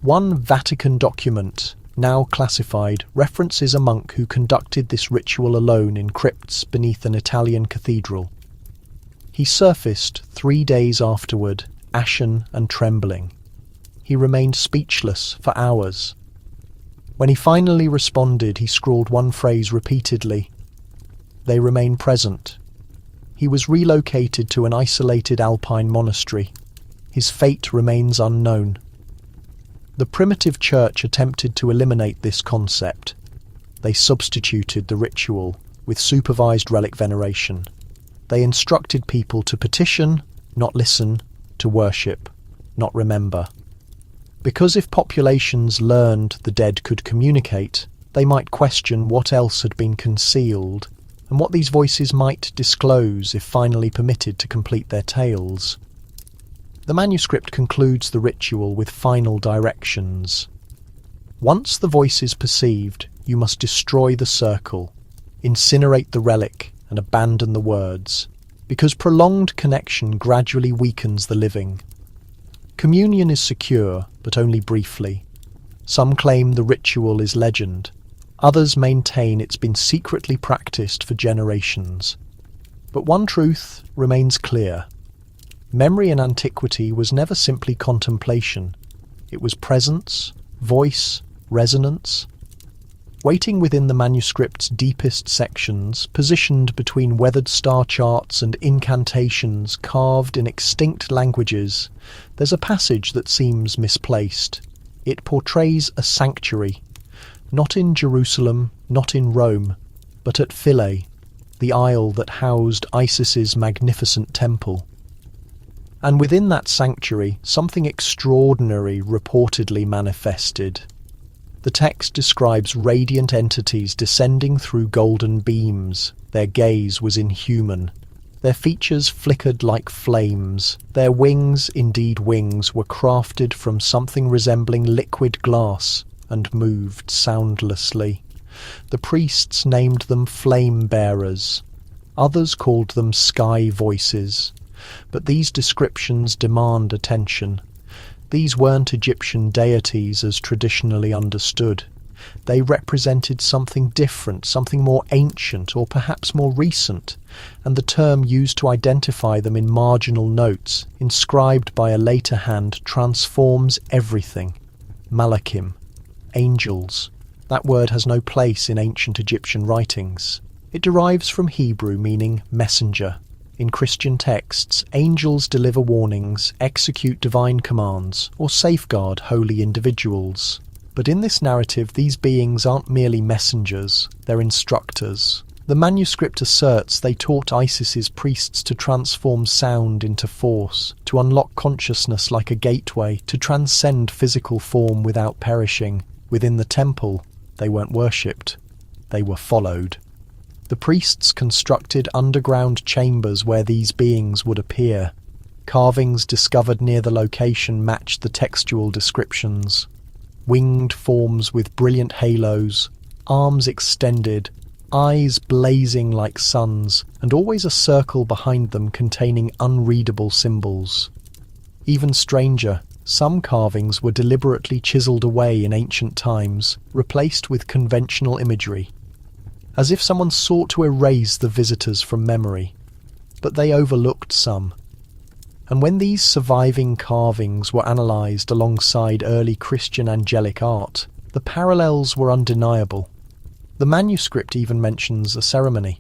Speaker 1: One Vatican document, now classified, references a monk who conducted this ritual alone in crypts beneath an Italian cathedral. He surfaced 3 days afterward, ashen and trembling. He remained speechless for hours. When he finally responded, he scrawled one phrase repeatedly: "They remain present." He was relocated to an isolated alpine monastery. His fate remains unknown. The primitive church attempted to eliminate this concept. They substituted the ritual with supervised relic veneration. They instructed people to petition, not listen, to worship, not remember. Because if populations learned the dead could communicate, they might question what else had been concealed, and what these voices might disclose if finally permitted to complete their tales. The manuscript concludes the ritual with final directions. Once the voice is perceived, you must destroy the circle, incinerate the relic, and abandon the words, because prolonged connection gradually weakens the living. Communion is secure, but only briefly. Some claim the ritual is legend. Others maintain it's been secretly practiced for generations. But one truth remains clear. Memory in antiquity was never simply contemplation. It was presence, voice, resonance. Waiting within the manuscript's deepest sections, positioned between weathered star charts and incantations carved in extinct languages, there's a passage that seems misplaced. It portrays a sanctuary, not in Jerusalem, not in Rome, but at Philae, the isle that housed Isis's magnificent temple. And within that sanctuary, something extraordinary reportedly manifested. The text describes radiant entities descending through golden beams. Their gaze was inhuman. Their features flickered like flames. Their wings, indeed wings, were crafted from something resembling liquid glass and moved soundlessly. The priests named them flame bearers. Others called them sky voices. But these descriptions demand attention. These weren't Egyptian deities as traditionally understood. They represented something different, something more ancient or perhaps more recent, and the term used to identify them in marginal notes, inscribed by a later hand, transforms everything. Malachim, angels. That word has no place in ancient Egyptian writings. It derives from Hebrew meaning messenger. In Christian texts, angels deliver warnings, execute divine commands, or safeguard holy individuals. But in this narrative, these beings aren't merely messengers, they're instructors. The manuscript asserts they taught Isis's priests to transform sound into force, to unlock consciousness like a gateway, to transcend physical form without perishing. Within the temple, they weren't worshipped, they were followed. The priests constructed underground chambers where these beings would appear. Carvings discovered near the location matched the textual descriptions. Winged forms with brilliant halos, arms extended, eyes blazing like suns, and always a circle behind them containing unreadable symbols. Even stranger, some carvings were deliberately chiseled away in ancient times, replaced with conventional imagery, as if someone sought to erase the visitors from memory. But they overlooked some. And when these surviving carvings were analysed alongside early Christian angelic art, the parallels were undeniable. The manuscript even mentions a ceremony.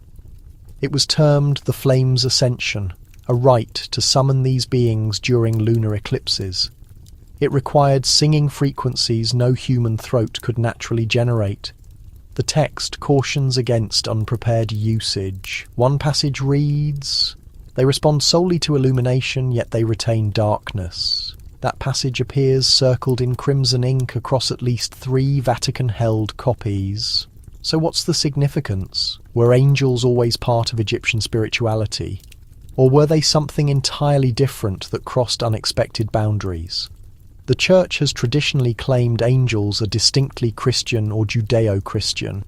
Speaker 1: It was termed the Flame's Ascension, a rite to summon these beings during lunar eclipses. It required singing frequencies no human throat could naturally generate. The text cautions against unprepared usage. One passage reads, "They respond solely to illumination, yet they retain darkness." That passage appears circled in crimson ink across at least 3 Vatican-held copies. So what's the significance? Were angels always part of Egyptian spirituality? Or were they something entirely different that crossed unexpected boundaries? The Church has traditionally claimed angels are distinctly Christian or Judeo-Christian.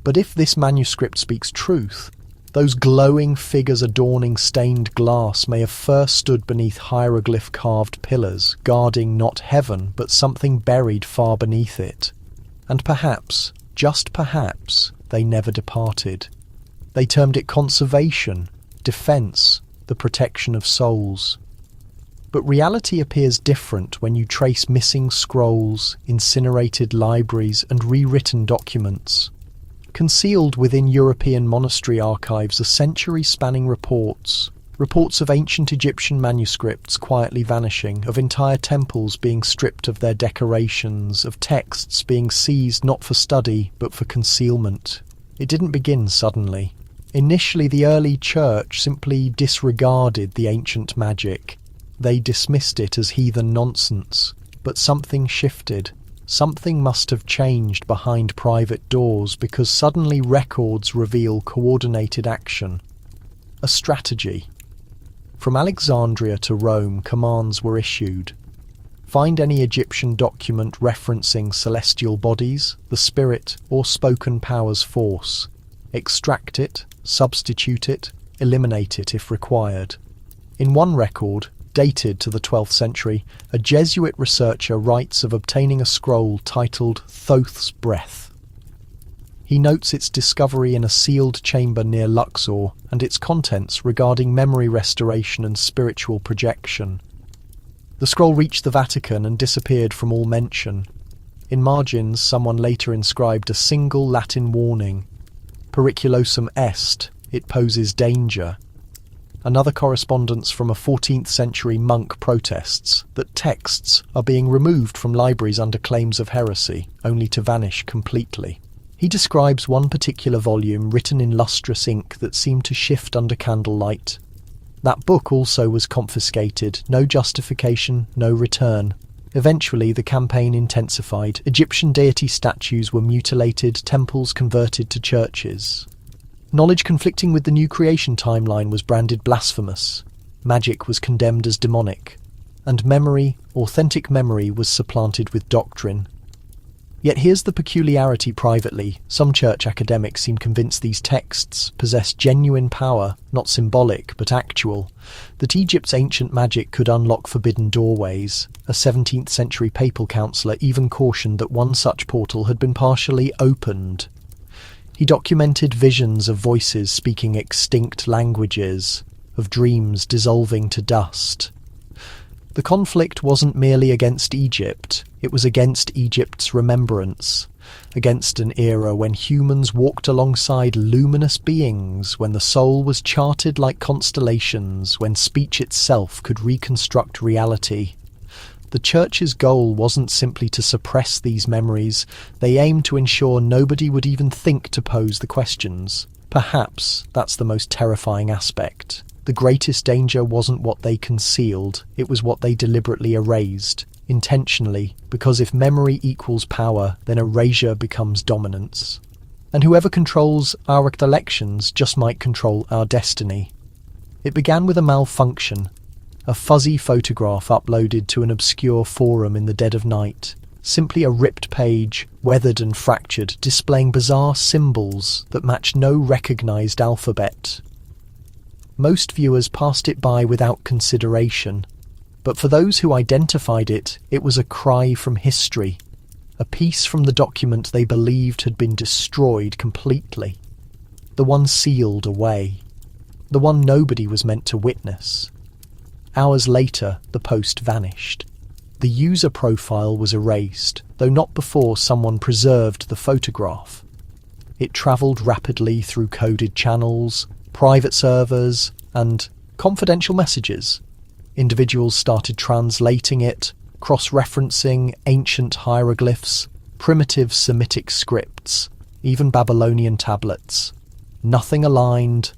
Speaker 1: But if this manuscript speaks truth, those glowing figures adorning stained glass may have first stood beneath hieroglyph-carved pillars, guarding not heaven, but something buried far beneath it. And perhaps, just perhaps, they never departed. They termed it conservation, defense, the protection of souls. But reality appears different when you trace missing scrolls, incinerated libraries, and rewritten documents. Concealed within European monastery archives are century-spanning reports of ancient Egyptian manuscripts quietly vanishing, of entire temples being stripped of their decorations, of texts being seized not for study but for concealment. It didn't begin suddenly. Initially, the early church simply disregarded the ancient magic. They dismissed it as heathen nonsense, but something shifted. Something must have changed behind private doors, because suddenly records reveal coordinated action. A strategy. From Alexandria to Rome, commands were issued. Find any Egyptian document referencing celestial bodies, the spirit, or spoken power's force. Extract it, substitute it, eliminate it if required. In one record, dated to the 12th century, a Jesuit researcher writes of obtaining a scroll titled Thoth's Breath. He notes its discovery in a sealed chamber near Luxor and its contents regarding memory restoration and spiritual projection. The scroll reached the Vatican and disappeared from all mention. In margins, someone later inscribed a single Latin warning: Periculosum est, it poses danger. Another correspondence from a 14th century monk protests that texts are being removed from libraries under claims of heresy, only to vanish completely. He describes one particular volume written in lustrous ink that seemed to shift under candlelight. That book also was confiscated, no justification, no return. Eventually, the campaign intensified. Egyptian deity statues were mutilated, temples converted to churches. Knowledge conflicting with the new creation timeline was branded blasphemous. Magic was condemned as demonic. And memory, authentic memory, was supplanted with doctrine. Yet here's the peculiarity privately. Some church academics seem convinced these texts possess genuine power, not symbolic, but actual. That Egypt's ancient magic could unlock forbidden doorways. A 17th century papal councillor even cautioned that one such portal had been partially opened. He documented visions of voices speaking extinct languages, of dreams dissolving to dust. The conflict wasn't merely against Egypt, it was against Egypt's remembrance, against an era when humans walked alongside luminous beings, when the soul was charted like constellations, when speech itself could reconstruct reality. The Church's goal wasn't simply to suppress these memories, they aimed to ensure nobody would even think to pose the questions. Perhaps that's the most terrifying aspect. The greatest danger wasn't what they concealed, it was what they deliberately erased, intentionally, because if memory equals power, then erasure becomes dominance. And whoever controls our recollections just might control our destiny. It began with a malfunction, a fuzzy photograph uploaded to an obscure forum in the dead of night. Simply a ripped page, weathered and fractured, displaying bizarre symbols that matched no recognized alphabet. Most viewers passed it by without consideration, but for those who identified it, it was a cry from history, a piece from the document they believed had been destroyed completely, the one sealed away, the one nobody was meant to witness. Hours later, the post vanished. The user profile was erased, though not before someone preserved the photograph. It travelled rapidly through coded channels, private servers, and confidential messages. Individuals started translating it, cross-referencing ancient hieroglyphs, primitive Semitic scripts, even Babylonian tablets. Nothing aligned.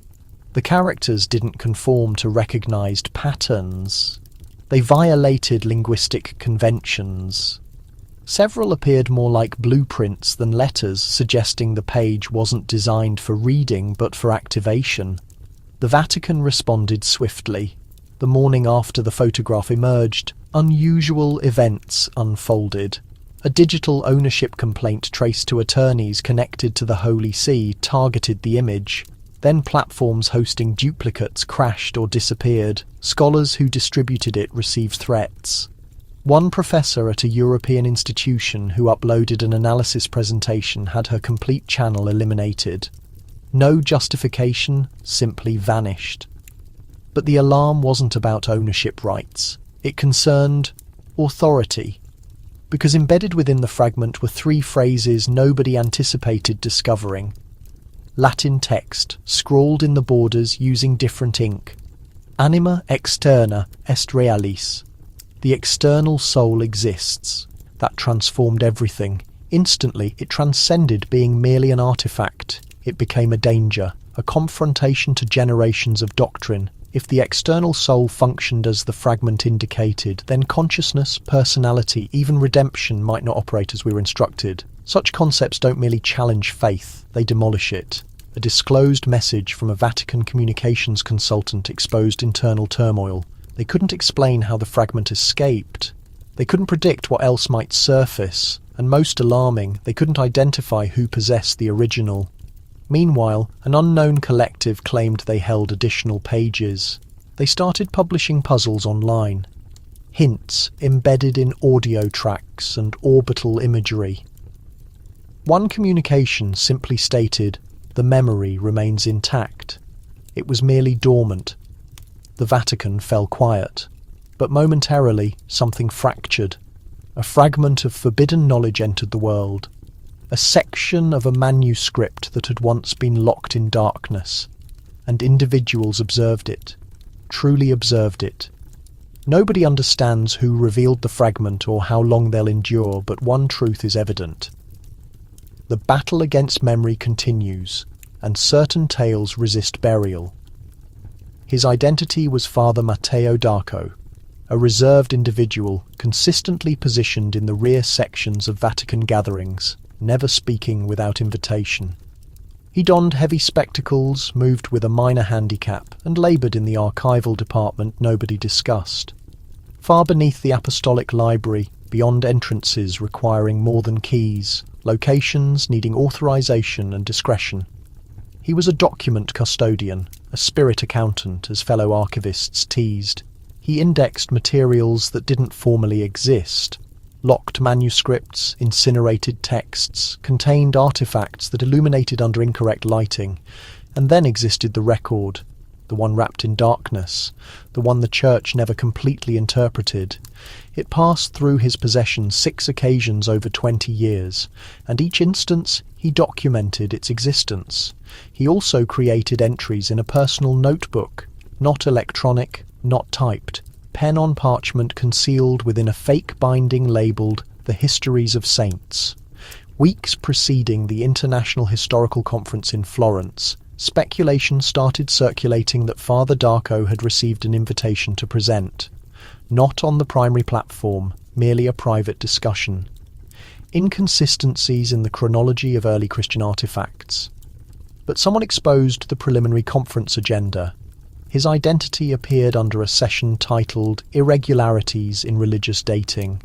Speaker 1: The characters didn't conform to recognized patterns. They violated linguistic conventions. Several appeared more like blueprints than letters, suggesting the page wasn't designed for reading but for activation. The Vatican responded swiftly. The morning after the photograph emerged, unusual events unfolded. A digital ownership complaint traced to attorneys connected to the Holy See targeted the image. Then platforms hosting duplicates crashed or disappeared. Scholars who distributed it received threats. One professor at a European institution who uploaded an analysis presentation had her complete channel eliminated. No justification, simply vanished. But the alarm wasn't about ownership rights. It concerned authority. Because embedded within the fragment were three phrases nobody anticipated discovering. Latin text, scrawled in the borders using different ink. Anima externa est realis. The external soul exists. That transformed everything. Instantly, it transcended being merely an artifact. It became a danger, a confrontation to generations of doctrine. If the external soul functioned as the fragment indicated, then consciousness, personality, even redemption might not operate as we were instructed. Such concepts don't merely challenge faith, they demolish it. A disclosed message from a Vatican communications consultant exposed internal turmoil. They couldn't explain how the fragment escaped. They couldn't predict what else might surface. And most alarming, they couldn't identify who possessed the original. Meanwhile, an unknown collective claimed they held additional pages. They started publishing puzzles online. Hints embedded in audio tracks and orbital imagery. One communication simply stated, "The memory remains intact." It was merely dormant. The Vatican fell quiet. But momentarily, something fractured. A fragment of forbidden knowledge entered the world. A section of a manuscript that had once been locked in darkness. And individuals observed it. Truly observed it. Nobody understands who revealed the fragment or how long they'll endure, but one truth is evident. The battle against memory continues, and certain tales resist burial. His identity was Father Matteo Darko, a reserved individual consistently positioned in the rear sections of Vatican gatherings, never speaking without invitation. He donned heavy spectacles, moved with a minor handicap, and laboured in the archival department nobody discussed. Far beneath the apostolic library, beyond entrances requiring more than keys, locations needing authorization and discretion. He was a document custodian, a spirit accountant, as fellow archivists teased. He indexed materials that didn't formally exist. Locked manuscripts, incinerated texts, contained artifacts that illuminated under incorrect lighting, and then existed the record, the one wrapped in darkness, the one the church never completely interpreted. It passed through his possession 6 occasions over 20 years, and each instance he documented its existence. He also created entries in a personal notebook, not electronic, not typed, pen on parchment concealed within a fake binding labelled The Histories of Saints. Weeks preceding the International Historical Conference in Florence, speculation started circulating that Father Darko had received an invitation to present. Not on the primary platform, merely a private discussion. Inconsistencies in the chronology of early Christian artifacts. But someone exposed the preliminary conference agenda. His identity appeared under a session titled Irregularities in Religious Dating,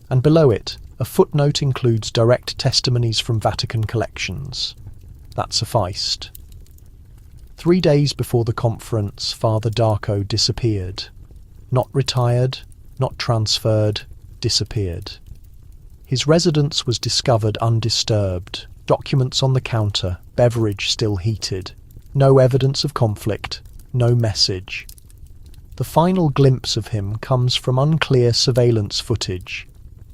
Speaker 1: and below it, a footnote includes direct testimonies from Vatican collections. That sufficed. 3 days before the conference, Father Darko disappeared. Not retired, not transferred, disappeared. His residence was discovered undisturbed, documents on the counter, beverage still heated. No evidence of conflict. No message. The final glimpse of him comes from unclear surveillance footage.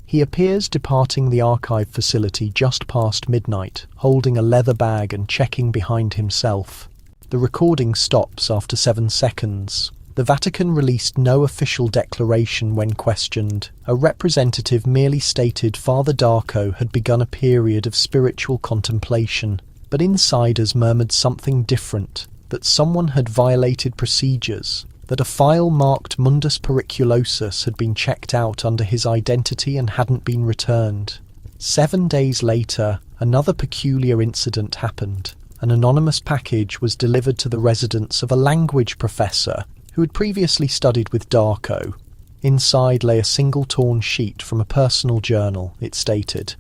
Speaker 1: He appears departing the archive facility just past midnight, holding a leather bag and checking behind himself. The recording stops after 7 seconds. The Vatican released no official declaration when questioned. A representative merely stated Father Darko had begun a period of spiritual contemplation, but insiders murmured something different. That someone had violated procedures, that a file marked Mundus Periculosus had been checked out under his identity and hadn't been returned. 7 days later, another peculiar incident happened. An anonymous package was delivered to the residence of a language professor who had previously studied with Darko. Inside lay a single torn sheet from a personal journal, it stated.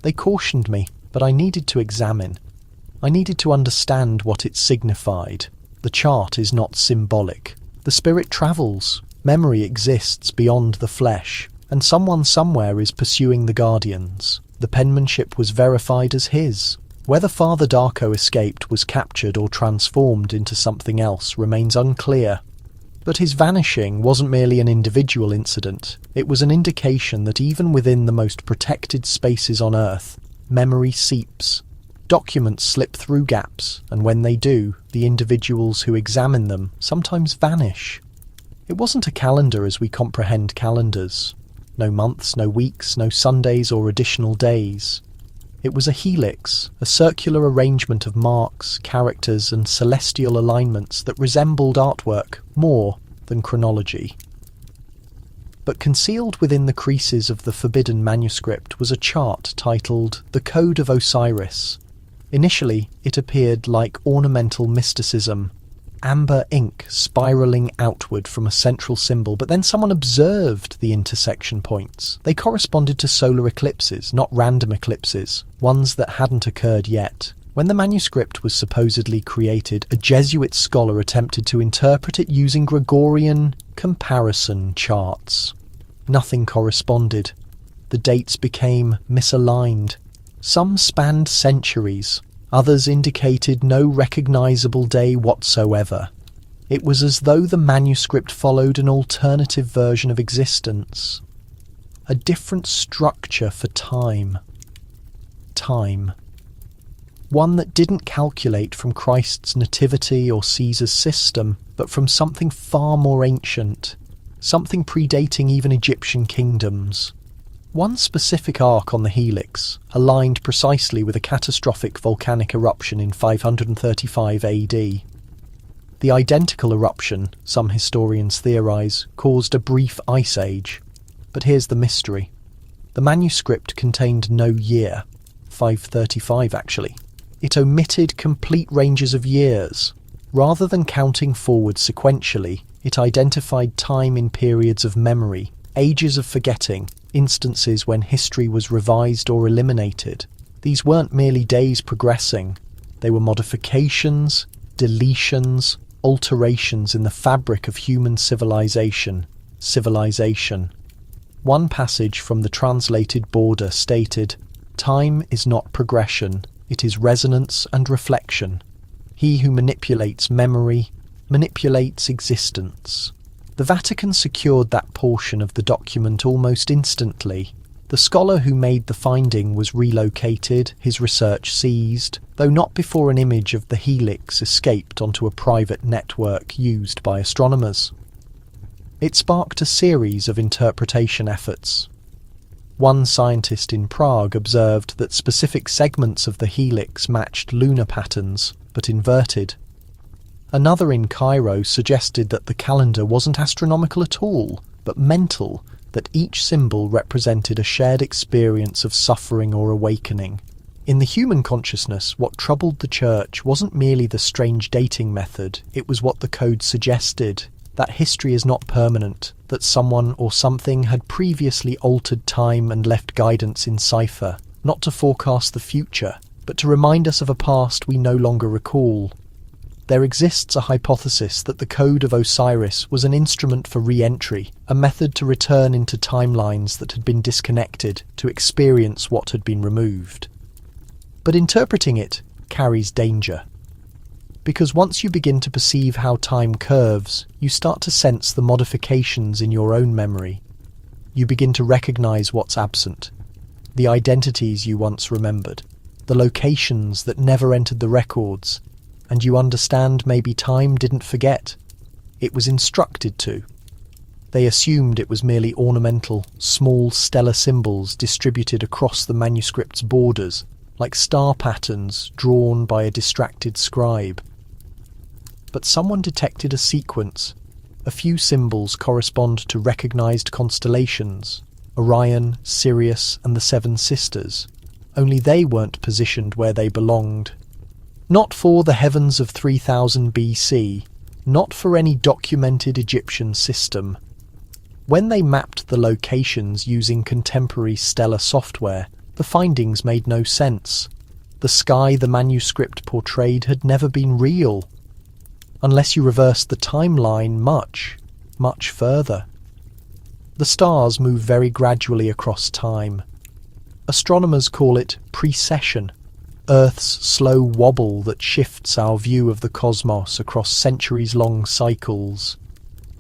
Speaker 1: They cautioned me, but I needed to examine. I needed to understand what it signified. The chart is not symbolic. The spirit travels. Memory exists beyond the flesh, and someone somewhere is pursuing the guardians. The penmanship was verified as his. Whether Father Darko escaped, was captured or transformed into something else remains unclear. But his vanishing wasn't merely an individual incident. It was an indication that even within the most protected spaces on Earth, memory seeps. Documents slip through gaps, and when they do, the individuals who examine them sometimes vanish. It wasn't a calendar as we comprehend calendars. No months, no weeks, no Sundays or additional days. It was a helix, a circular arrangement of marks, characters and celestial alignments that resembled artwork more than chronology. But concealed within the creases of the forbidden manuscript was a chart titled The Code of Osiris. Initially, it appeared like ornamental mysticism, amber ink spiralling outward from a central symbol, but then someone observed the intersection points. They corresponded to solar eclipses, not random eclipses, ones that hadn't occurred yet. When the manuscript was supposedly created, a Jesuit scholar attempted to interpret it using Gregorian comparison charts. Nothing corresponded. The dates became misaligned. Some spanned centuries, others indicated no recognizable day whatsoever. It was as though the manuscript followed an alternative version of existence, a different structure for time. Time. One that didn't calculate from Christ's nativity or Caesar's system, but from something far more ancient, something predating even Egyptian kingdoms. One specific arc on the helix, aligned precisely with a catastrophic volcanic eruption in 535 AD. The identical eruption, some historians theorize, caused a brief ice age. But here's the mystery. The manuscript contained no year, 535 actually. It omitted complete ranges of years. Rather than counting forward sequentially, it identified time in periods of memory, ages of forgetting, instances when history was revised or eliminated. These weren't merely days progressing, they were modifications, deletions, alterations in the fabric of human civilization. One passage from the translated border stated, "Time is not progression, it is resonance and reflection. He who manipulates memory manipulates existence." The Vatican secured that portion of the document almost instantly. The scholar who made the finding was relocated, his research seized, though not before an image of the helix escaped onto a private network used by astronomers. It sparked a series of interpretation efforts. One scientist in Prague observed that specific segments of the helix matched lunar patterns, but inverted. Another in Cairo suggested that the calendar wasn't astronomical at all, but mental, that each symbol represented a shared experience of suffering or awakening. In the human consciousness, what troubled the Church wasn't merely the strange dating method, it was what the code suggested, that history is not permanent, that someone or something had previously altered time and left guidance in cipher, not to forecast the future, but to remind us of a past we no longer recall. There exists a hypothesis that the Code of Osiris was an instrument for re-entry, a method to return into timelines that had been disconnected to experience what had been removed. But interpreting it carries danger. Because once you begin to perceive how time curves, you start to sense the modifications in your own memory. You begin to recognize what's absent, the identities you once remembered, the locations that never entered the records, and you understand maybe time didn't forget. It was instructed to. They assumed it was merely ornamental, small stellar symbols distributed across the manuscript's borders, like star patterns drawn by a distracted scribe. But someone detected a sequence. A few symbols correspond to recognized constellations, Orion, Sirius, and the Seven Sisters. Only they weren't positioned where they belonged. Not for the heavens of 3000 BC, not for any documented Egyptian system. When they mapped the locations using contemporary stellar software, the findings made no sense. The sky the manuscript portrayed had never been real, unless you reverse the timeline much, much further. The stars move very gradually across time. Astronomers call it precession, Earth's slow wobble that shifts our view of the cosmos across centuries-long cycles.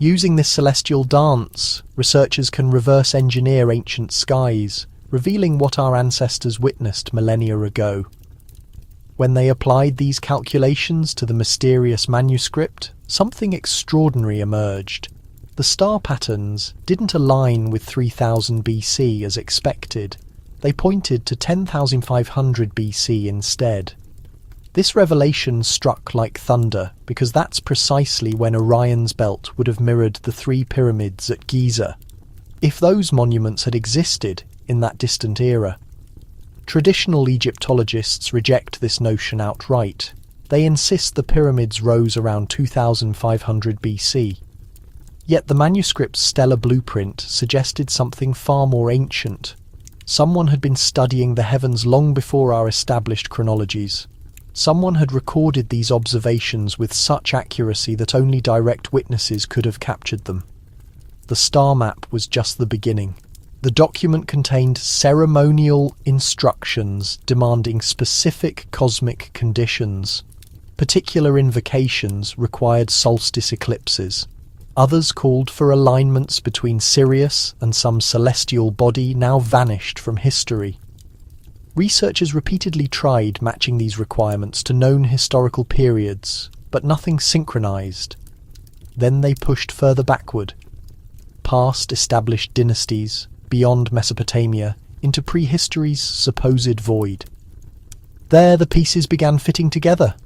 Speaker 1: Using this celestial dance, researchers can reverse engineer ancient skies, revealing what our ancestors witnessed millennia ago. When they applied these calculations to the mysterious manuscript, something extraordinary emerged. The star patterns didn't align with 3000 BC as expected. They pointed to 10,500 BC instead. This revelation struck like thunder because that's precisely when Orion's belt would have mirrored the three pyramids at Giza, if those monuments had existed in that distant era. Traditional Egyptologists reject this notion outright. They insist the pyramids rose around 2500 BC. Yet the manuscript's stellar blueprint suggested something far more ancient. Someone had been studying the heavens long before our established chronologies. Someone had recorded these observations with such accuracy that only direct witnesses could have captured them. The star map was just the beginning. The document contained ceremonial instructions demanding specific cosmic conditions. Particular invocations required solstice eclipses. Others called for alignments between Sirius and some celestial body now vanished from history. Researchers repeatedly tried matching these requirements to known historical periods, but nothing synchronized. Then they pushed further backward, past established dynasties, beyond Mesopotamia, into prehistory's supposed void. There the pieces began fitting together.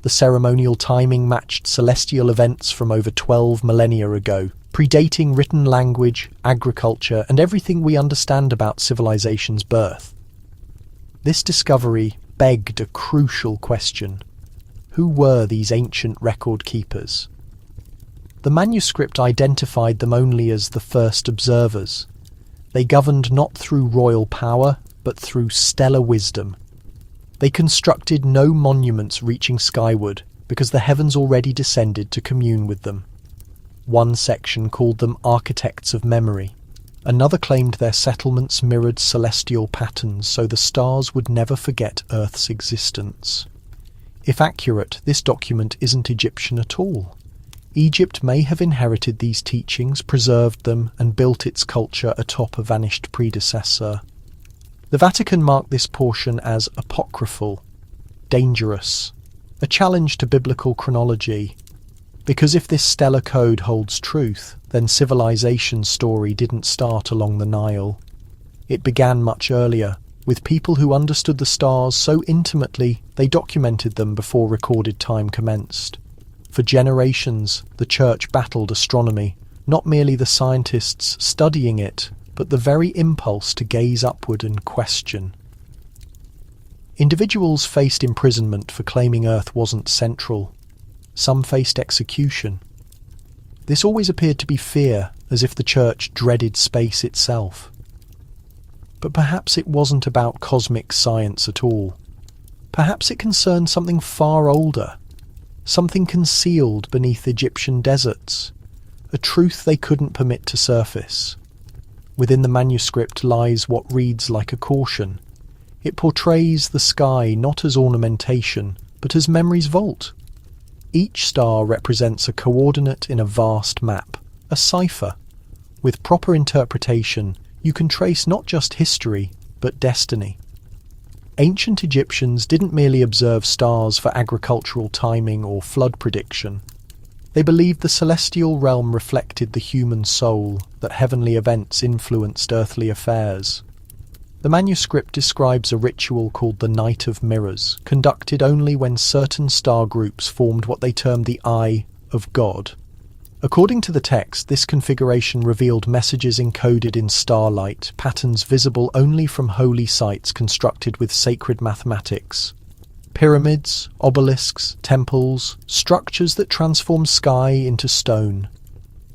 Speaker 1: The ceremonial timing matched celestial events from over 12 millennia ago, predating written language, agriculture, and everything we understand about civilization's birth. This discovery begged a crucial question. Who were these ancient record keepers? The manuscript identified them only as the first observers. They governed not through royal power, but through stellar wisdom. They constructed no monuments reaching skyward, because the heavens already descended to commune with them. One section called them architects of memory. Another claimed their settlements mirrored celestial patterns so the stars would never forget Earth's existence. If accurate, this document isn't Egyptian at all. Egypt may have inherited these teachings, preserved them, and built its culture atop a vanished predecessor. The Vatican marked this portion as apocryphal, dangerous, a challenge to biblical chronology. Because if this stellar code holds truth, then civilization's story didn't start along the Nile. It began much earlier, with people who understood the stars so intimately they documented them before recorded time commenced. For generations, the Church battled astronomy, not merely the scientists studying it, but the very impulse to gaze upward and question. Individuals faced imprisonment for claiming Earth wasn't central. Some faced execution. This always appeared to be fear, as if the Church dreaded space itself. But perhaps it wasn't about cosmic science at all. Perhaps it concerned something far older, something concealed beneath Egyptian deserts, a truth they couldn't permit to surface. Within the manuscript lies what reads like a caution. It portrays the sky not as ornamentation, but as memory's vault. Each star represents a coordinate in a vast map, a cipher. With proper interpretation, you can trace not just history, but destiny. Ancient Egyptians didn't merely observe stars for agricultural timing or flood prediction. They believed the celestial realm reflected the human soul, that heavenly events influenced earthly affairs. The manuscript describes a ritual called the Night of Mirrors, conducted only when certain star groups formed what they termed the Eye of God. According to the text, this configuration revealed messages encoded in starlight, patterns visible only from holy sites constructed with sacred mathematics. Pyramids, obelisks, temples, structures that transformed sky into stone.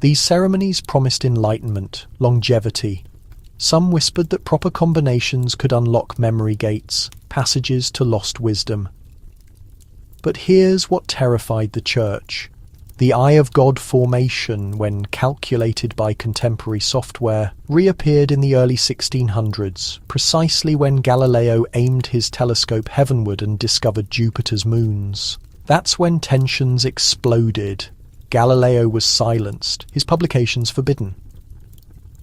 Speaker 1: These ceremonies promised enlightenment, longevity. Some whispered that proper combinations could unlock memory gates, passages to lost wisdom. But here's what terrified the Church. The Eye of God formation, when calculated by contemporary software, reappeared in the early 1600s, precisely when Galileo aimed his telescope heavenward and discovered Jupiter's moons. That's when tensions exploded. Galileo was silenced, his publications forbidden.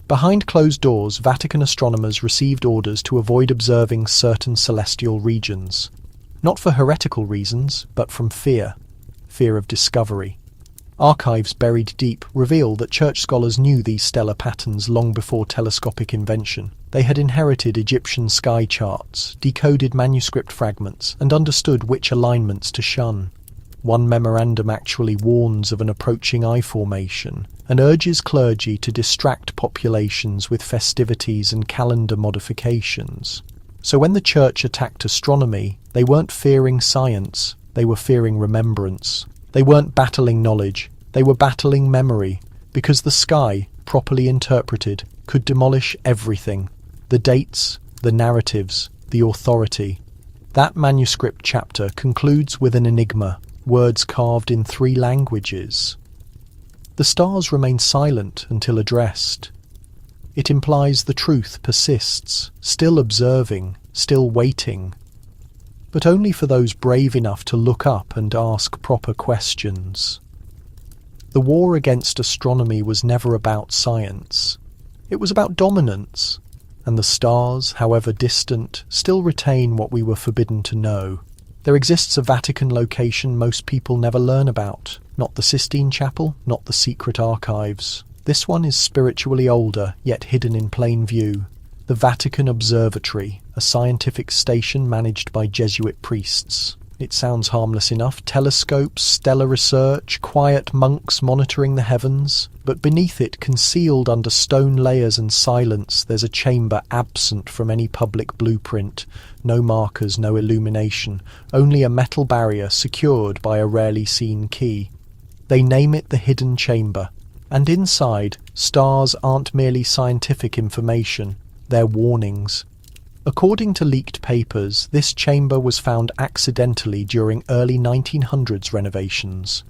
Speaker 1: Behind closed doors, Vatican astronomers received orders to avoid observing certain celestial regions. Not for heretical reasons, but from fear of discovery. Archives buried deep reveal that Church scholars knew these stellar patterns long before telescopic invention. They had inherited Egyptian sky charts, decoded manuscript fragments, and understood which alignments to shun. One memorandum actually warns of an approaching eye formation and urges clergy to distract populations with festivities and calendar modifications. So when the Church attacked astronomy, they weren't fearing science, they were fearing remembrance. They weren't battling knowledge, they were battling memory, because the sky, properly interpreted, could demolish everything. The dates, the narratives, the authority. That manuscript chapter concludes with an enigma, words carved in 3 languages. The stars remain silent until addressed. It implies the truth persists, still observing, still waiting. But only for those brave enough to look up and ask proper questions. The war against astronomy was never about science. It was about dominance, and the stars, however distant, still retain what we were forbidden to know. There exists a Vatican location most people never learn about. Not the Sistine Chapel, not the secret archives. This one is spiritually older, yet hidden in plain view. The Vatican Observatory, a scientific station managed by Jesuit priests. It sounds harmless enough. Telescopes, stellar research, quiet monks monitoring the heavens. But beneath it, concealed under stone layers and silence, there's a chamber absent from any public blueprint. No markers, no illumination. Only a metal barrier secured by a rarely seen key. They name it the Hidden Chamber. And inside, stars aren't merely scientific information, they're warnings. According to leaked papers, this chamber was found accidentally during early 1900s renovations.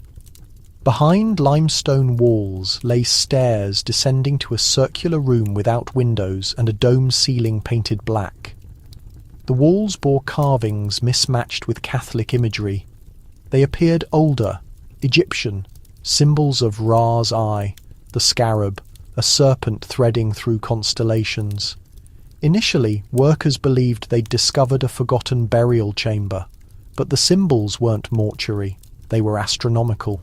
Speaker 1: Behind limestone walls lay stairs descending to a circular room without windows and a dome ceiling painted black. The walls bore carvings mismatched with Catholic imagery. They appeared older, Egyptian, symbols of Ra's eye, the scarab, a serpent threading through constellations. Initially, workers believed they'd discovered a forgotten burial chamber, but the symbols weren't mortuary, they were astronomical.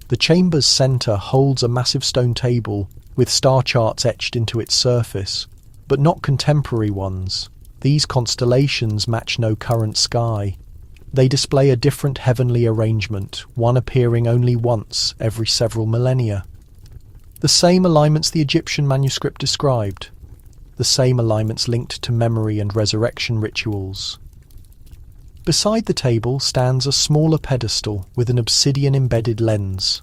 Speaker 1: The chamber's centre holds a massive stone table with star charts etched into its surface, but not contemporary ones. These constellations match no current sky. They display a different heavenly arrangement, one appearing only once every several millennia. The same alignments the Egyptian manuscript described. The same alignments linked to memory and resurrection rituals. Beside the table stands a smaller pedestal with an obsidian-embedded lens.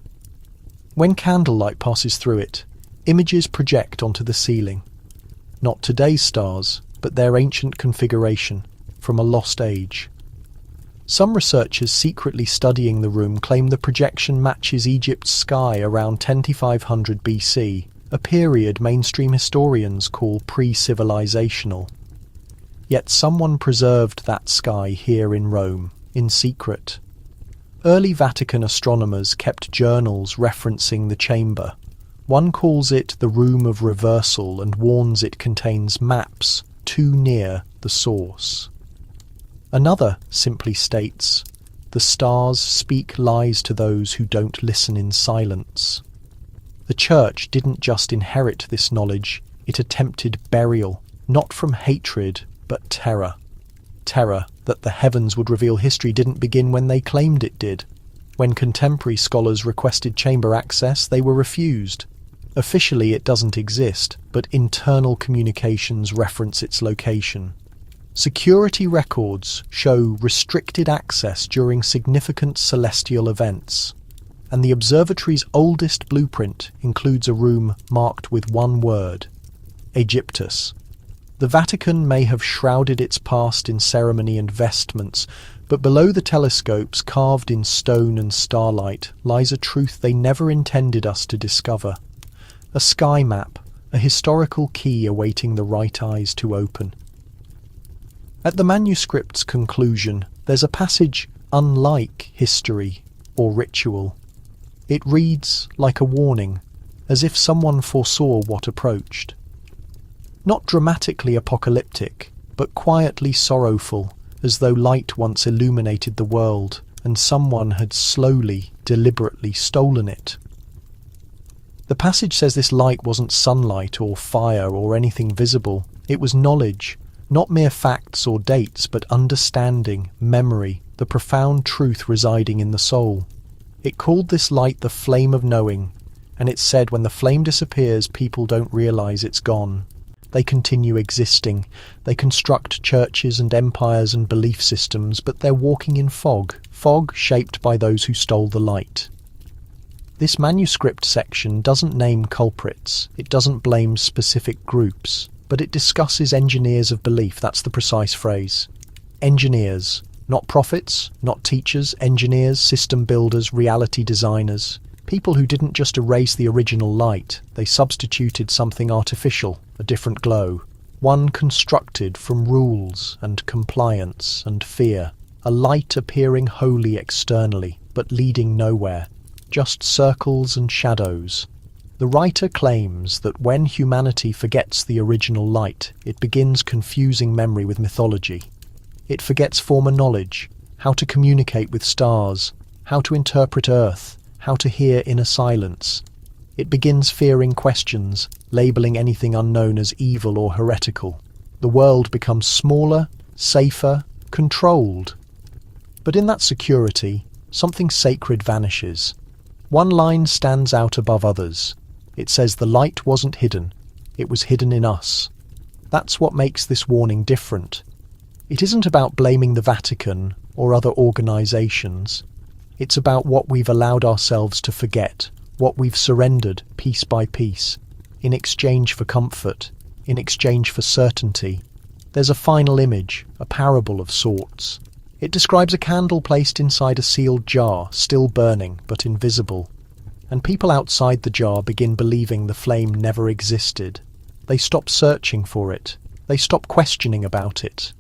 Speaker 1: When candlelight passes through it, images project onto the ceiling. Not today's stars, but their ancient configuration, from a lost age. Some researchers secretly studying the room claim the projection matches Egypt's sky around 2500 BC, a period mainstream historians call pre-civilizational. Yet someone preserved that sky here in Rome, in secret. Early Vatican astronomers kept journals referencing the chamber. One calls it the Room of Reversal and warns it contains maps too near the source. Another simply states, "The stars speak lies to those who don't listen in silence." The Church didn't just inherit this knowledge, it attempted burial, not from hatred, but terror. Terror that the heavens would reveal history didn't begin when they claimed it did. When contemporary scholars requested chamber access, they were refused. Officially it doesn't exist, but internal communications reference its location. Security records show restricted access during significant celestial events, and the observatory's oldest blueprint includes a room marked with one word: Aegyptus. The Vatican may have shrouded its past in ceremony and vestments, but below the telescopes, carved in stone and starlight, lies a truth they never intended us to discover. A sky map, a historical key awaiting the right eyes to open. At the manuscript's conclusion, there's a passage unlike history or ritual. It reads like a warning, as if someone foresaw what approached. Not dramatically apocalyptic, but quietly sorrowful, as though light once illuminated the world, and someone had slowly, deliberately stolen it. The passage says this light wasn't sunlight or fire or anything visible. It was knowledge, not mere facts or dates, but understanding, memory, the profound truth residing in the soul. It called this light the flame of knowing, and it said when the flame disappears, people don't realize it's gone. They continue existing. They construct churches and empires and belief systems, but they're walking in fog shaped by those who stole the light. This manuscript section doesn't name culprits, it doesn't blame specific groups, but it discusses engineers of belief. That's the precise phrase. Engineers, not prophets, not teachers, engineers, system builders, reality designers. People who didn't just erase the original light, they substituted something artificial, a different glow. One constructed from rules and compliance and fear. A light appearing holy externally, but leading nowhere. Just circles and shadows. The writer claims that when humanity forgets the original light, it begins confusing memory with mythology. It forgets former knowledge, how to communicate with stars, how to interpret Earth, how to hear inner silence. It begins fearing questions, labelling anything unknown as evil or heretical. The world becomes smaller, safer, controlled. But in that security, something sacred vanishes. One line stands out above others. It says the light wasn't hidden, it was hidden in us. That's what makes this warning different. It isn't about blaming the Vatican or other organisations. It's about what we've allowed ourselves to forget, what we've surrendered piece by piece, in exchange for comfort, in exchange for certainty. There's a final image, a parable of sorts. It describes a candle placed inside a sealed jar, still burning but invisible. And people outside the jar begin believing the flame never existed. They stop searching for it. They stop questioning about it.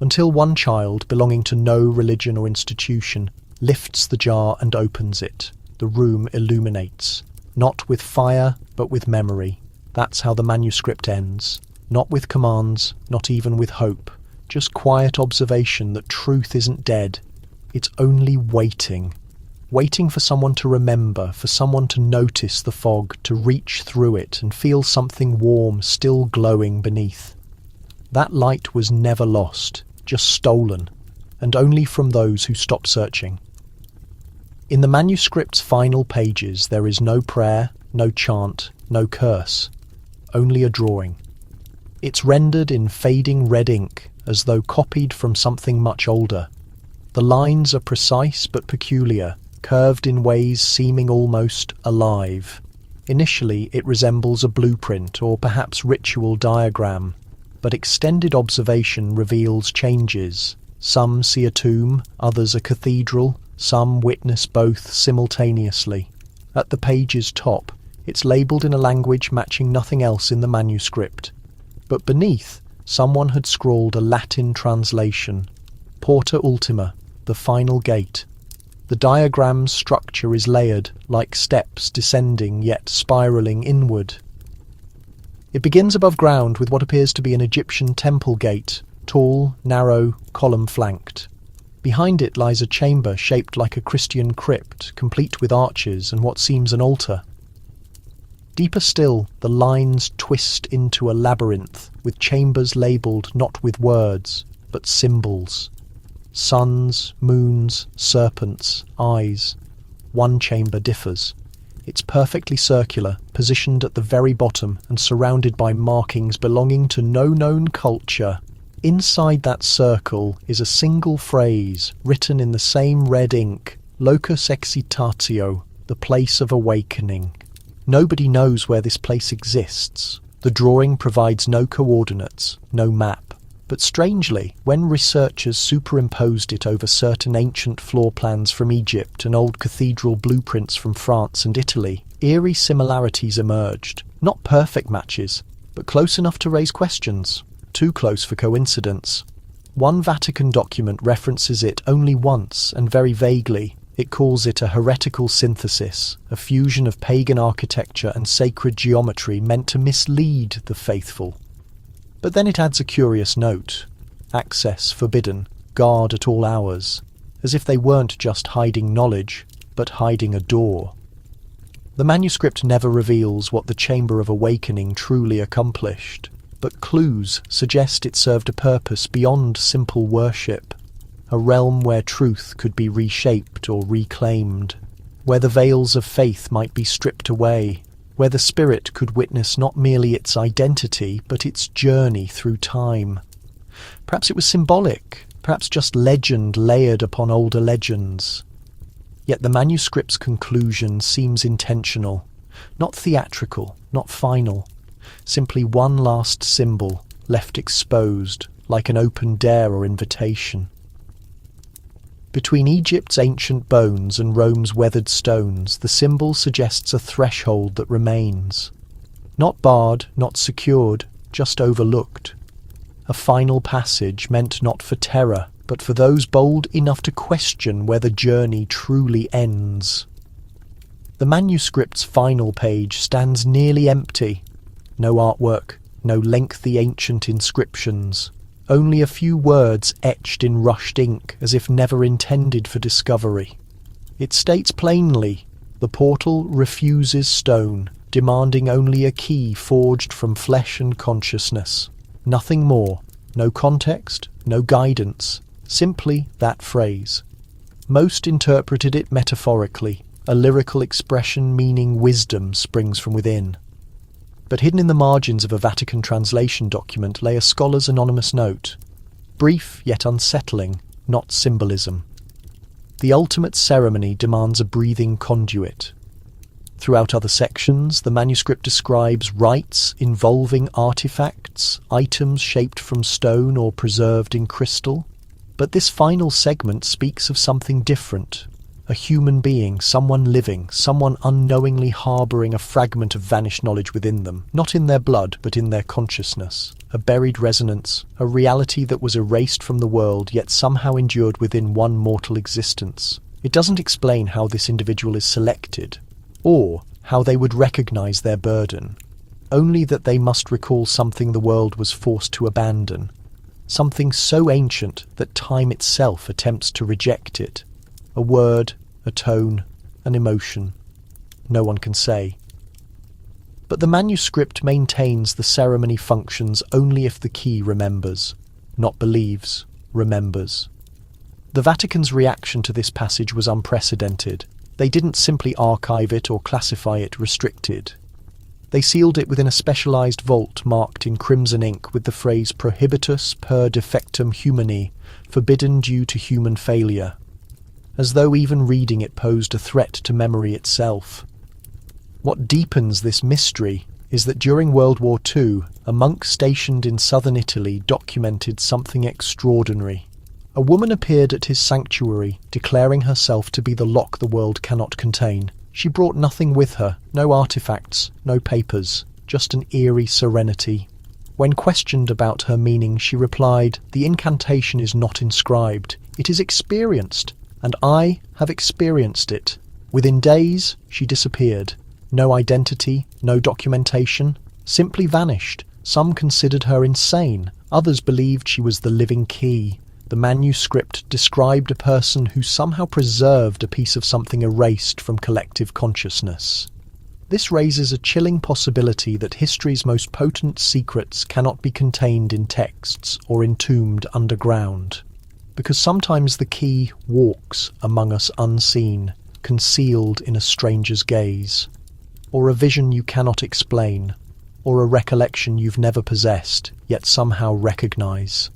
Speaker 1: Until one child, belonging to no religion or institution, lifts the jar and opens it. The room illuminates. Not with fire, but with memory. That's how the manuscript ends. Not with commands, not even with hope. Just quiet observation that truth isn't dead. It's only waiting. Waiting for someone to remember, for someone to notice the fog, to reach through it and feel something warm still glowing beneath. That light was never lost, just stolen, and only from those who stopped searching. In the manuscript's final pages there is no prayer, no chant, no curse, only a drawing. It's rendered in fading red ink, as though copied from something much older. The lines are precise but peculiar, curved in ways seeming almost alive. Initially it resembles a blueprint or perhaps ritual diagram, but extended observation reveals changes. Some see a tomb, others a cathedral, some witness both simultaneously. At the page's top, it's labelled in a language matching nothing else in the manuscript. But beneath, someone had scrawled a Latin translation. Porta Ultima, the final gate. The diagram's structure is layered, like steps descending yet spiralling inward. It begins above ground with what appears to be an Egyptian temple gate, tall, narrow, column-flanked. Behind it lies a chamber shaped like a Christian crypt, complete with arches and what seems an altar. Deeper still, the lines twist into a labyrinth, with chambers labelled not with words, but symbols. Suns, moons, serpents, eyes. One chamber differs. It's perfectly circular, positioned at the very bottom and surrounded by markings belonging to no known culture. Inside that circle is a single phrase, written in the same red ink, locus excitatio, the place of awakening. Nobody knows where this place exists. The drawing provides no coordinates, no map. But strangely, when researchers superimposed it over certain ancient floor plans from Egypt and old cathedral blueprints from France and Italy, eerie similarities emerged. Not perfect matches, but close enough to raise questions. Too close for coincidence. One Vatican document references it only once and very vaguely. It calls it a heretical synthesis, a fusion of pagan architecture and sacred geometry meant to mislead the faithful. But then it adds a curious note. Access forbidden, guard at all hours, as if they weren't just hiding knowledge, but hiding a door. The manuscript never reveals what the Chamber of Awakening truly accomplished, but clues suggest it served a purpose beyond simple worship, a realm where truth could be reshaped or reclaimed, where the veils of faith might be stripped away, where the spirit could witness not merely its identity, but its journey through time. Perhaps it was symbolic, perhaps just legend layered upon older legends. Yet the manuscript's conclusion seems intentional, not theatrical, not final, simply one last symbol left exposed, like an open dare or invitation. Between Egypt's ancient bones and Rome's weathered stones, the symbol suggests a threshold that remains. Not barred, not secured, just overlooked. A final passage meant not for terror, but for those bold enough to question where the journey truly ends. The manuscript's final page stands nearly empty. No artwork, no lengthy ancient inscriptions. Only a few words etched in rushed ink, as if never intended for discovery. It states plainly, the portal refuses stone, demanding only a key forged from flesh and consciousness. Nothing more, no context, no guidance, simply that phrase. Most interpreted it metaphorically, a lyrical expression meaning wisdom springs from within. But hidden in the margins of a Vatican translation document lay a scholar's anonymous note. Brief yet unsettling, not symbolism. The ultimate ceremony demands a breathing conduit. Throughout other sections, the manuscript describes rites involving artifacts, items shaped from stone or preserved in crystal. But this final segment speaks of something different. A human being, someone living, someone unknowingly harbouring a fragment of vanished knowledge within them, not in their blood, but in their consciousness. A buried resonance, a reality that was erased from the world, yet somehow endured within one mortal existence. It doesn't explain how this individual is selected, or how they would recognise their burden, only that they must recall something the world was forced to abandon, something so ancient that time itself attempts to reject it. A word, a tone, an emotion. No one can say. But the manuscript maintains the ceremony functions only if the key remembers, not believes, remembers. The Vatican's reaction to this passage was unprecedented. They didn't simply archive it or classify it restricted. They sealed it within a specialised vault marked in crimson ink with the phrase prohibitus per defectum humani, forbidden due to human failure, as though even reading it posed a threat to memory itself. What deepens this mystery is that during World War II, a monk stationed in southern Italy documented something extraordinary. A woman appeared at his sanctuary, declaring herself to be the lock the world cannot contain. She brought nothing with her, no artifacts, no papers, just an eerie serenity. When questioned about her meaning, she replied, "The incantation is not inscribed, it is experienced, and I have experienced it." Within days, she disappeared. No identity, no documentation, simply vanished. Some considered her insane, others believed she was the living key. The manuscript described a person who somehow preserved a piece of something erased from collective consciousness. This raises a chilling possibility that history's most potent secrets cannot be contained in texts or entombed underground. Because sometimes the key walks among us unseen, concealed in a stranger's gaze, or a vision you cannot explain, or a recollection you've never possessed, yet somehow recognise.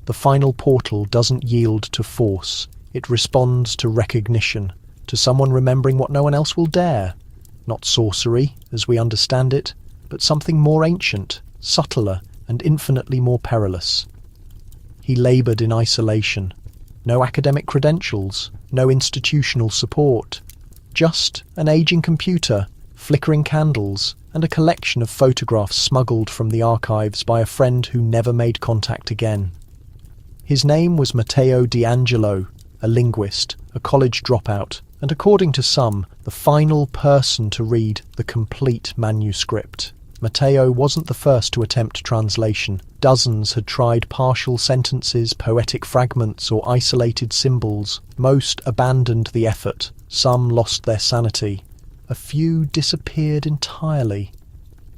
Speaker 1: The final portal doesn't yield to force, it responds to recognition, to someone remembering what no one else will dare. Not sorcery, as we understand it, but something more ancient, subtler, and infinitely more perilous. He laboured in isolation. No academic credentials, no institutional support. Just an ageing computer, flickering candles, and a collection of photographs smuggled from the archives by a friend who never made contact again. His name was Matteo D'Angelo, a linguist, a college dropout, and according to some, the final person to read the complete manuscript. Matteo wasn't the first to attempt translation. Dozens had tried partial sentences, poetic fragments, or isolated symbols. Most abandoned the effort. Some lost their sanity. A few disappeared entirely.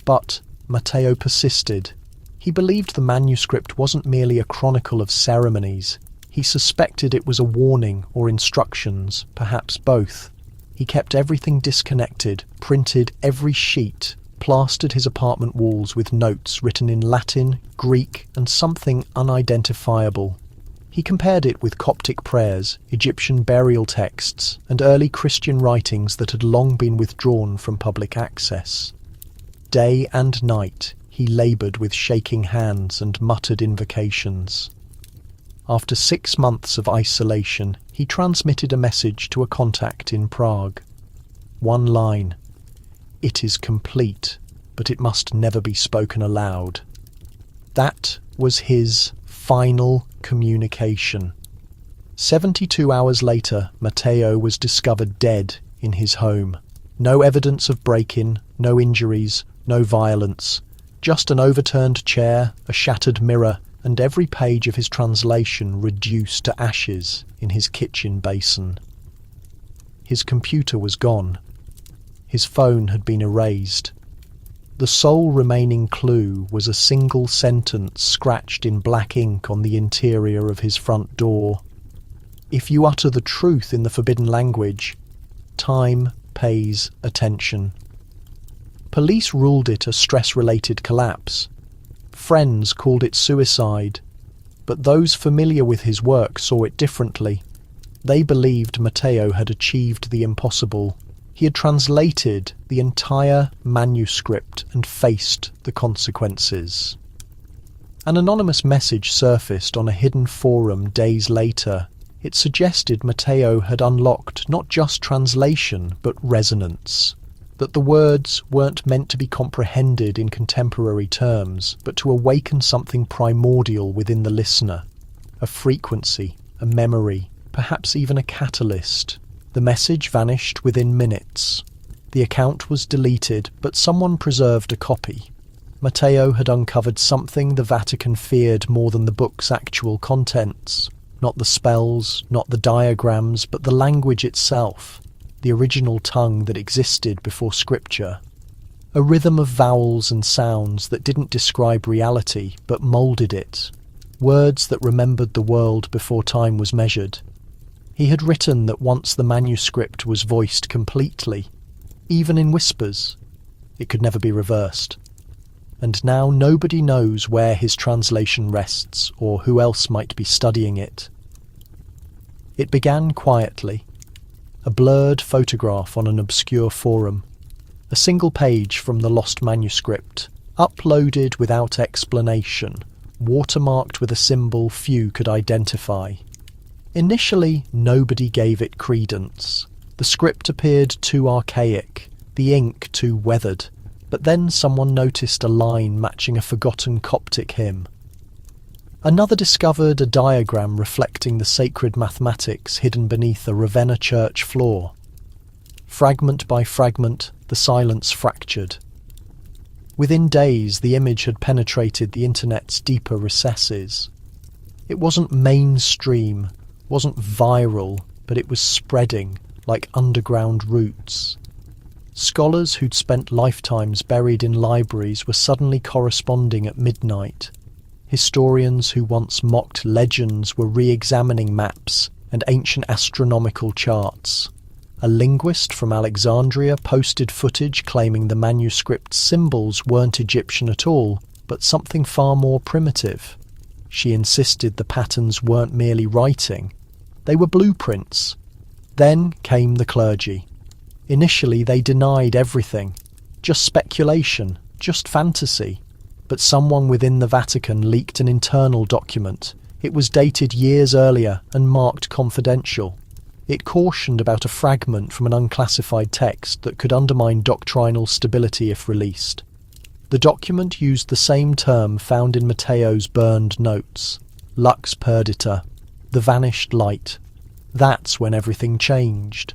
Speaker 1: But Matteo persisted. He believed the manuscript wasn't merely a chronicle of ceremonies. He suspected it was a warning or instructions, perhaps both. He kept everything disconnected, printed every sheet, plastered his apartment walls with notes written in Latin, Greek, and something unidentifiable. He compared it with Coptic prayers, Egyptian burial texts, and early Christian writings that had long been withdrawn from public access. Day and night, he laboured with shaking hands and muttered invocations. After 6 months of isolation, he transmitted a message to a contact in Prague. One line: "It is complete, but it must never be spoken aloud." That was his final communication. 72 hours later, Matteo was discovered dead in his home. No evidence of break-in, no injuries, no violence. Just an overturned chair, a shattered mirror, and every page of his translation reduced to ashes in his kitchen basin. His computer was gone. His phone had been erased. The sole remaining clue was a single sentence scratched in black ink on the interior of his front door. "If you utter the truth in the forbidden language, time pays attention." Police ruled it a stress-related collapse. Friends called it suicide, but those familiar with his work saw it differently. They believed Matteo had achieved the impossible. He had translated the entire manuscript and faced the consequences. An anonymous message surfaced on a hidden forum days later. It suggested Matteo had unlocked not just translation, but resonance. That the words weren't meant to be comprehended in contemporary terms, but to awaken something primordial within the listener. A frequency, a memory, perhaps even a catalyst. The message vanished within minutes. The account was deleted, but someone preserved a copy. Matteo had uncovered something the Vatican feared more than the book's actual contents. Not the spells, not the diagrams, but the language itself. The original tongue that existed before Scripture. A rhythm of vowels and sounds that didn't describe reality, but moulded it. Words that remembered the world before time was measured. He had written that once the manuscript was voiced completely, even in whispers, it could never be reversed. And now nobody knows where his translation rests or who else might be studying it. It began quietly. A blurred photograph on an obscure forum. A single page from the lost manuscript, uploaded without explanation, watermarked with a symbol few could identify. Initially, nobody gave it credence. The script appeared too archaic, the ink too weathered. But then someone noticed a line matching a forgotten Coptic hymn. Another discovered a diagram reflecting the sacred mathematics hidden beneath a Ravenna church floor. Fragment by fragment, the silence fractured. Within days, the image had penetrated the internet's deeper recesses. It wasn't mainstream, wasn't viral, but it was spreading like underground roots. Scholars who'd spent lifetimes buried in libraries were suddenly corresponding at midnight. Historians who once mocked legends were re-examining maps and ancient astronomical charts. A linguist from Alexandria posted footage claiming the manuscript's symbols weren't Egyptian at all, but something far more primitive. She insisted the patterns weren't merely writing, they were blueprints. Then came the clergy. Initially they denied everything, just speculation, just fantasy. But someone within the Vatican leaked an internal document. It was dated years earlier and marked confidential. It cautioned about a fragment from an unclassified text that could undermine doctrinal stability if released. The document used the same term found in Matteo's burned notes, lux perdita, the vanished light. That's when everything changed.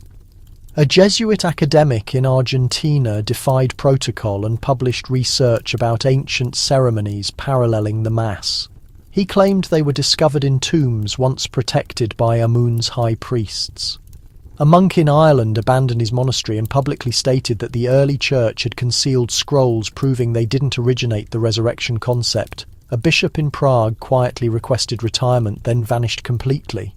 Speaker 1: A Jesuit academic in Argentina defied protocol and published research about ancient ceremonies paralleling the Mass. He claimed they were discovered in tombs once protected by Amun's high priests. A monk in Ireland abandoned his monastery and publicly stated that the early church had concealed scrolls proving they didn't originate the resurrection concept. A bishop in Prague quietly requested retirement, then vanished completely.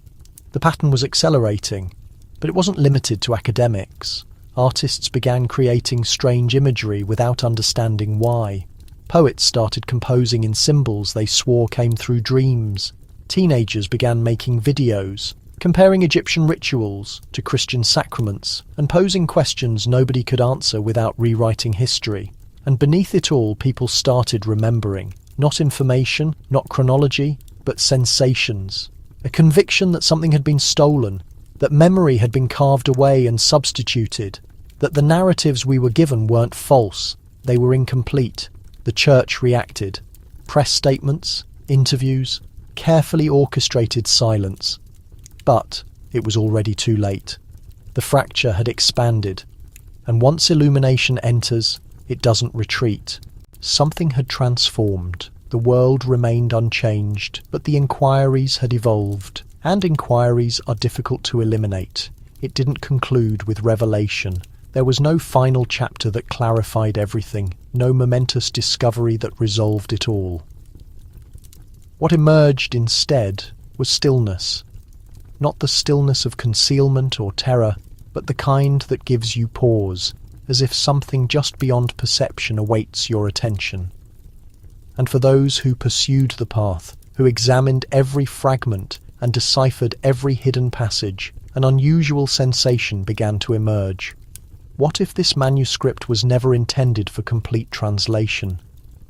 Speaker 1: The pattern was accelerating. But it wasn't limited to academics. Artists began creating strange imagery without understanding why. Poets started composing in symbols they swore came through dreams. Teenagers began making videos, comparing Egyptian rituals to Christian sacraments, and posing questions nobody could answer without rewriting history. And beneath it all, people started remembering. Not information, not chronology, but sensations. A conviction that something had been stolen, that memory had been carved away and substituted, that the narratives we were given weren't false, they were incomplete. The church reacted. Press statements, interviews, carefully orchestrated silence. But it was already too late. The fracture had expanded, and once illumination enters, it doesn't retreat. Something had transformed. The world remained unchanged, but the inquiries had evolved. And inquiries are difficult to eliminate. It didn't conclude with revelation. There was no final chapter that clarified everything, no momentous discovery that resolved it all. What emerged instead was stillness. Not the stillness of concealment or terror, but the kind that gives you pause, as if something just beyond perception awaits your attention. And for those who pursued the path, who examined every fragment and deciphered every hidden passage, an unusual sensation began to emerge. What if this manuscript was never intended for complete translation?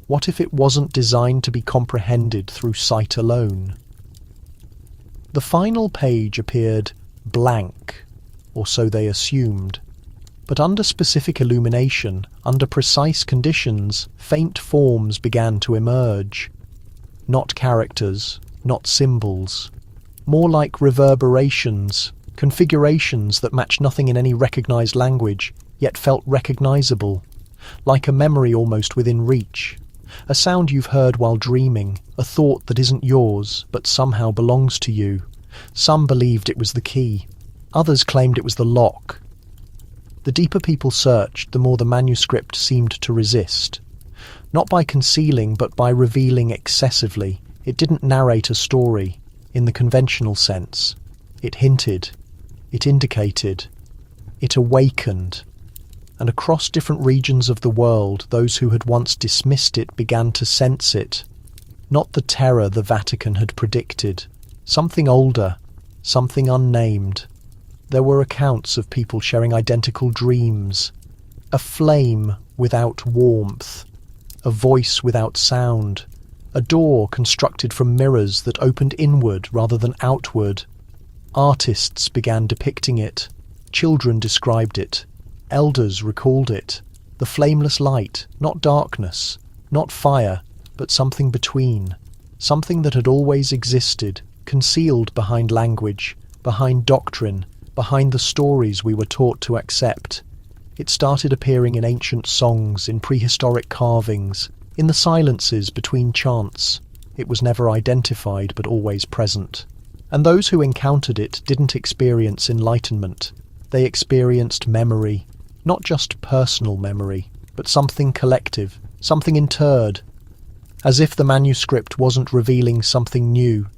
Speaker 1: What if it wasn't designed to be comprehended through sight alone? The final page appeared blank, or so they assumed. But under specific illumination, under precise conditions, faint forms began to emerge. Not characters, not symbols. More like reverberations, configurations that matched nothing in any recognized language, yet felt recognizable. Like a memory almost within reach. A sound you've heard while dreaming, a thought that isn't yours, but somehow belongs to you. Some believed it was the key. Others claimed it was the lock. The deeper people searched, the more the manuscript seemed to resist. Not by concealing, but by revealing excessively. It didn't narrate a story, in the conventional sense. It hinted. It indicated. It awakened. And across different regions of the world, those who had once dismissed it began to sense it. Not the terror the Vatican had predicted. Something older, something unnamed. There were accounts of people sharing identical dreams. A flame without warmth. A voice without sound. A door constructed from mirrors that opened inward rather than outward. Artists began depicting it. Children described it. Elders recalled it. The flameless light, not darkness, not fire, but something between. Something that had always existed, concealed behind language, behind doctrine, behind the stories we were taught to accept. It started appearing in ancient songs, in prehistoric carvings, in the silences between chants. It was never identified, but always present. And those who encountered it didn't experience enlightenment. They experienced memory, not just personal memory, but something collective, something interred. As if the manuscript wasn't revealing something new.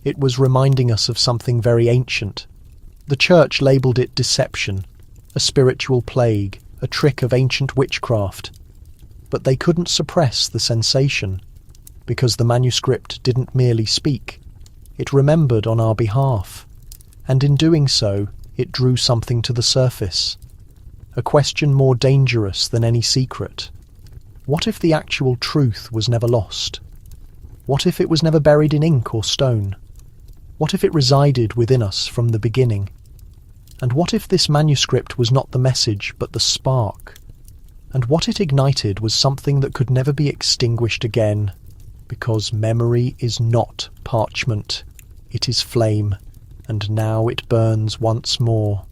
Speaker 1: It was reminding us of something very ancient. The Church labelled it deception, a spiritual plague, a trick of ancient witchcraft. But they couldn't suppress the sensation, because the manuscript didn't merely speak. It remembered on our behalf, and in doing so, it drew something to the surface. A question more dangerous than any secret. What if the actual truth was never lost? What if it was never buried in ink or stone? What if it resided within us from the beginning? And what if this manuscript was not the message, but the spark? And what it ignited was something that could never be extinguished again, because memory is not parchment, it is flame, and now it burns once more.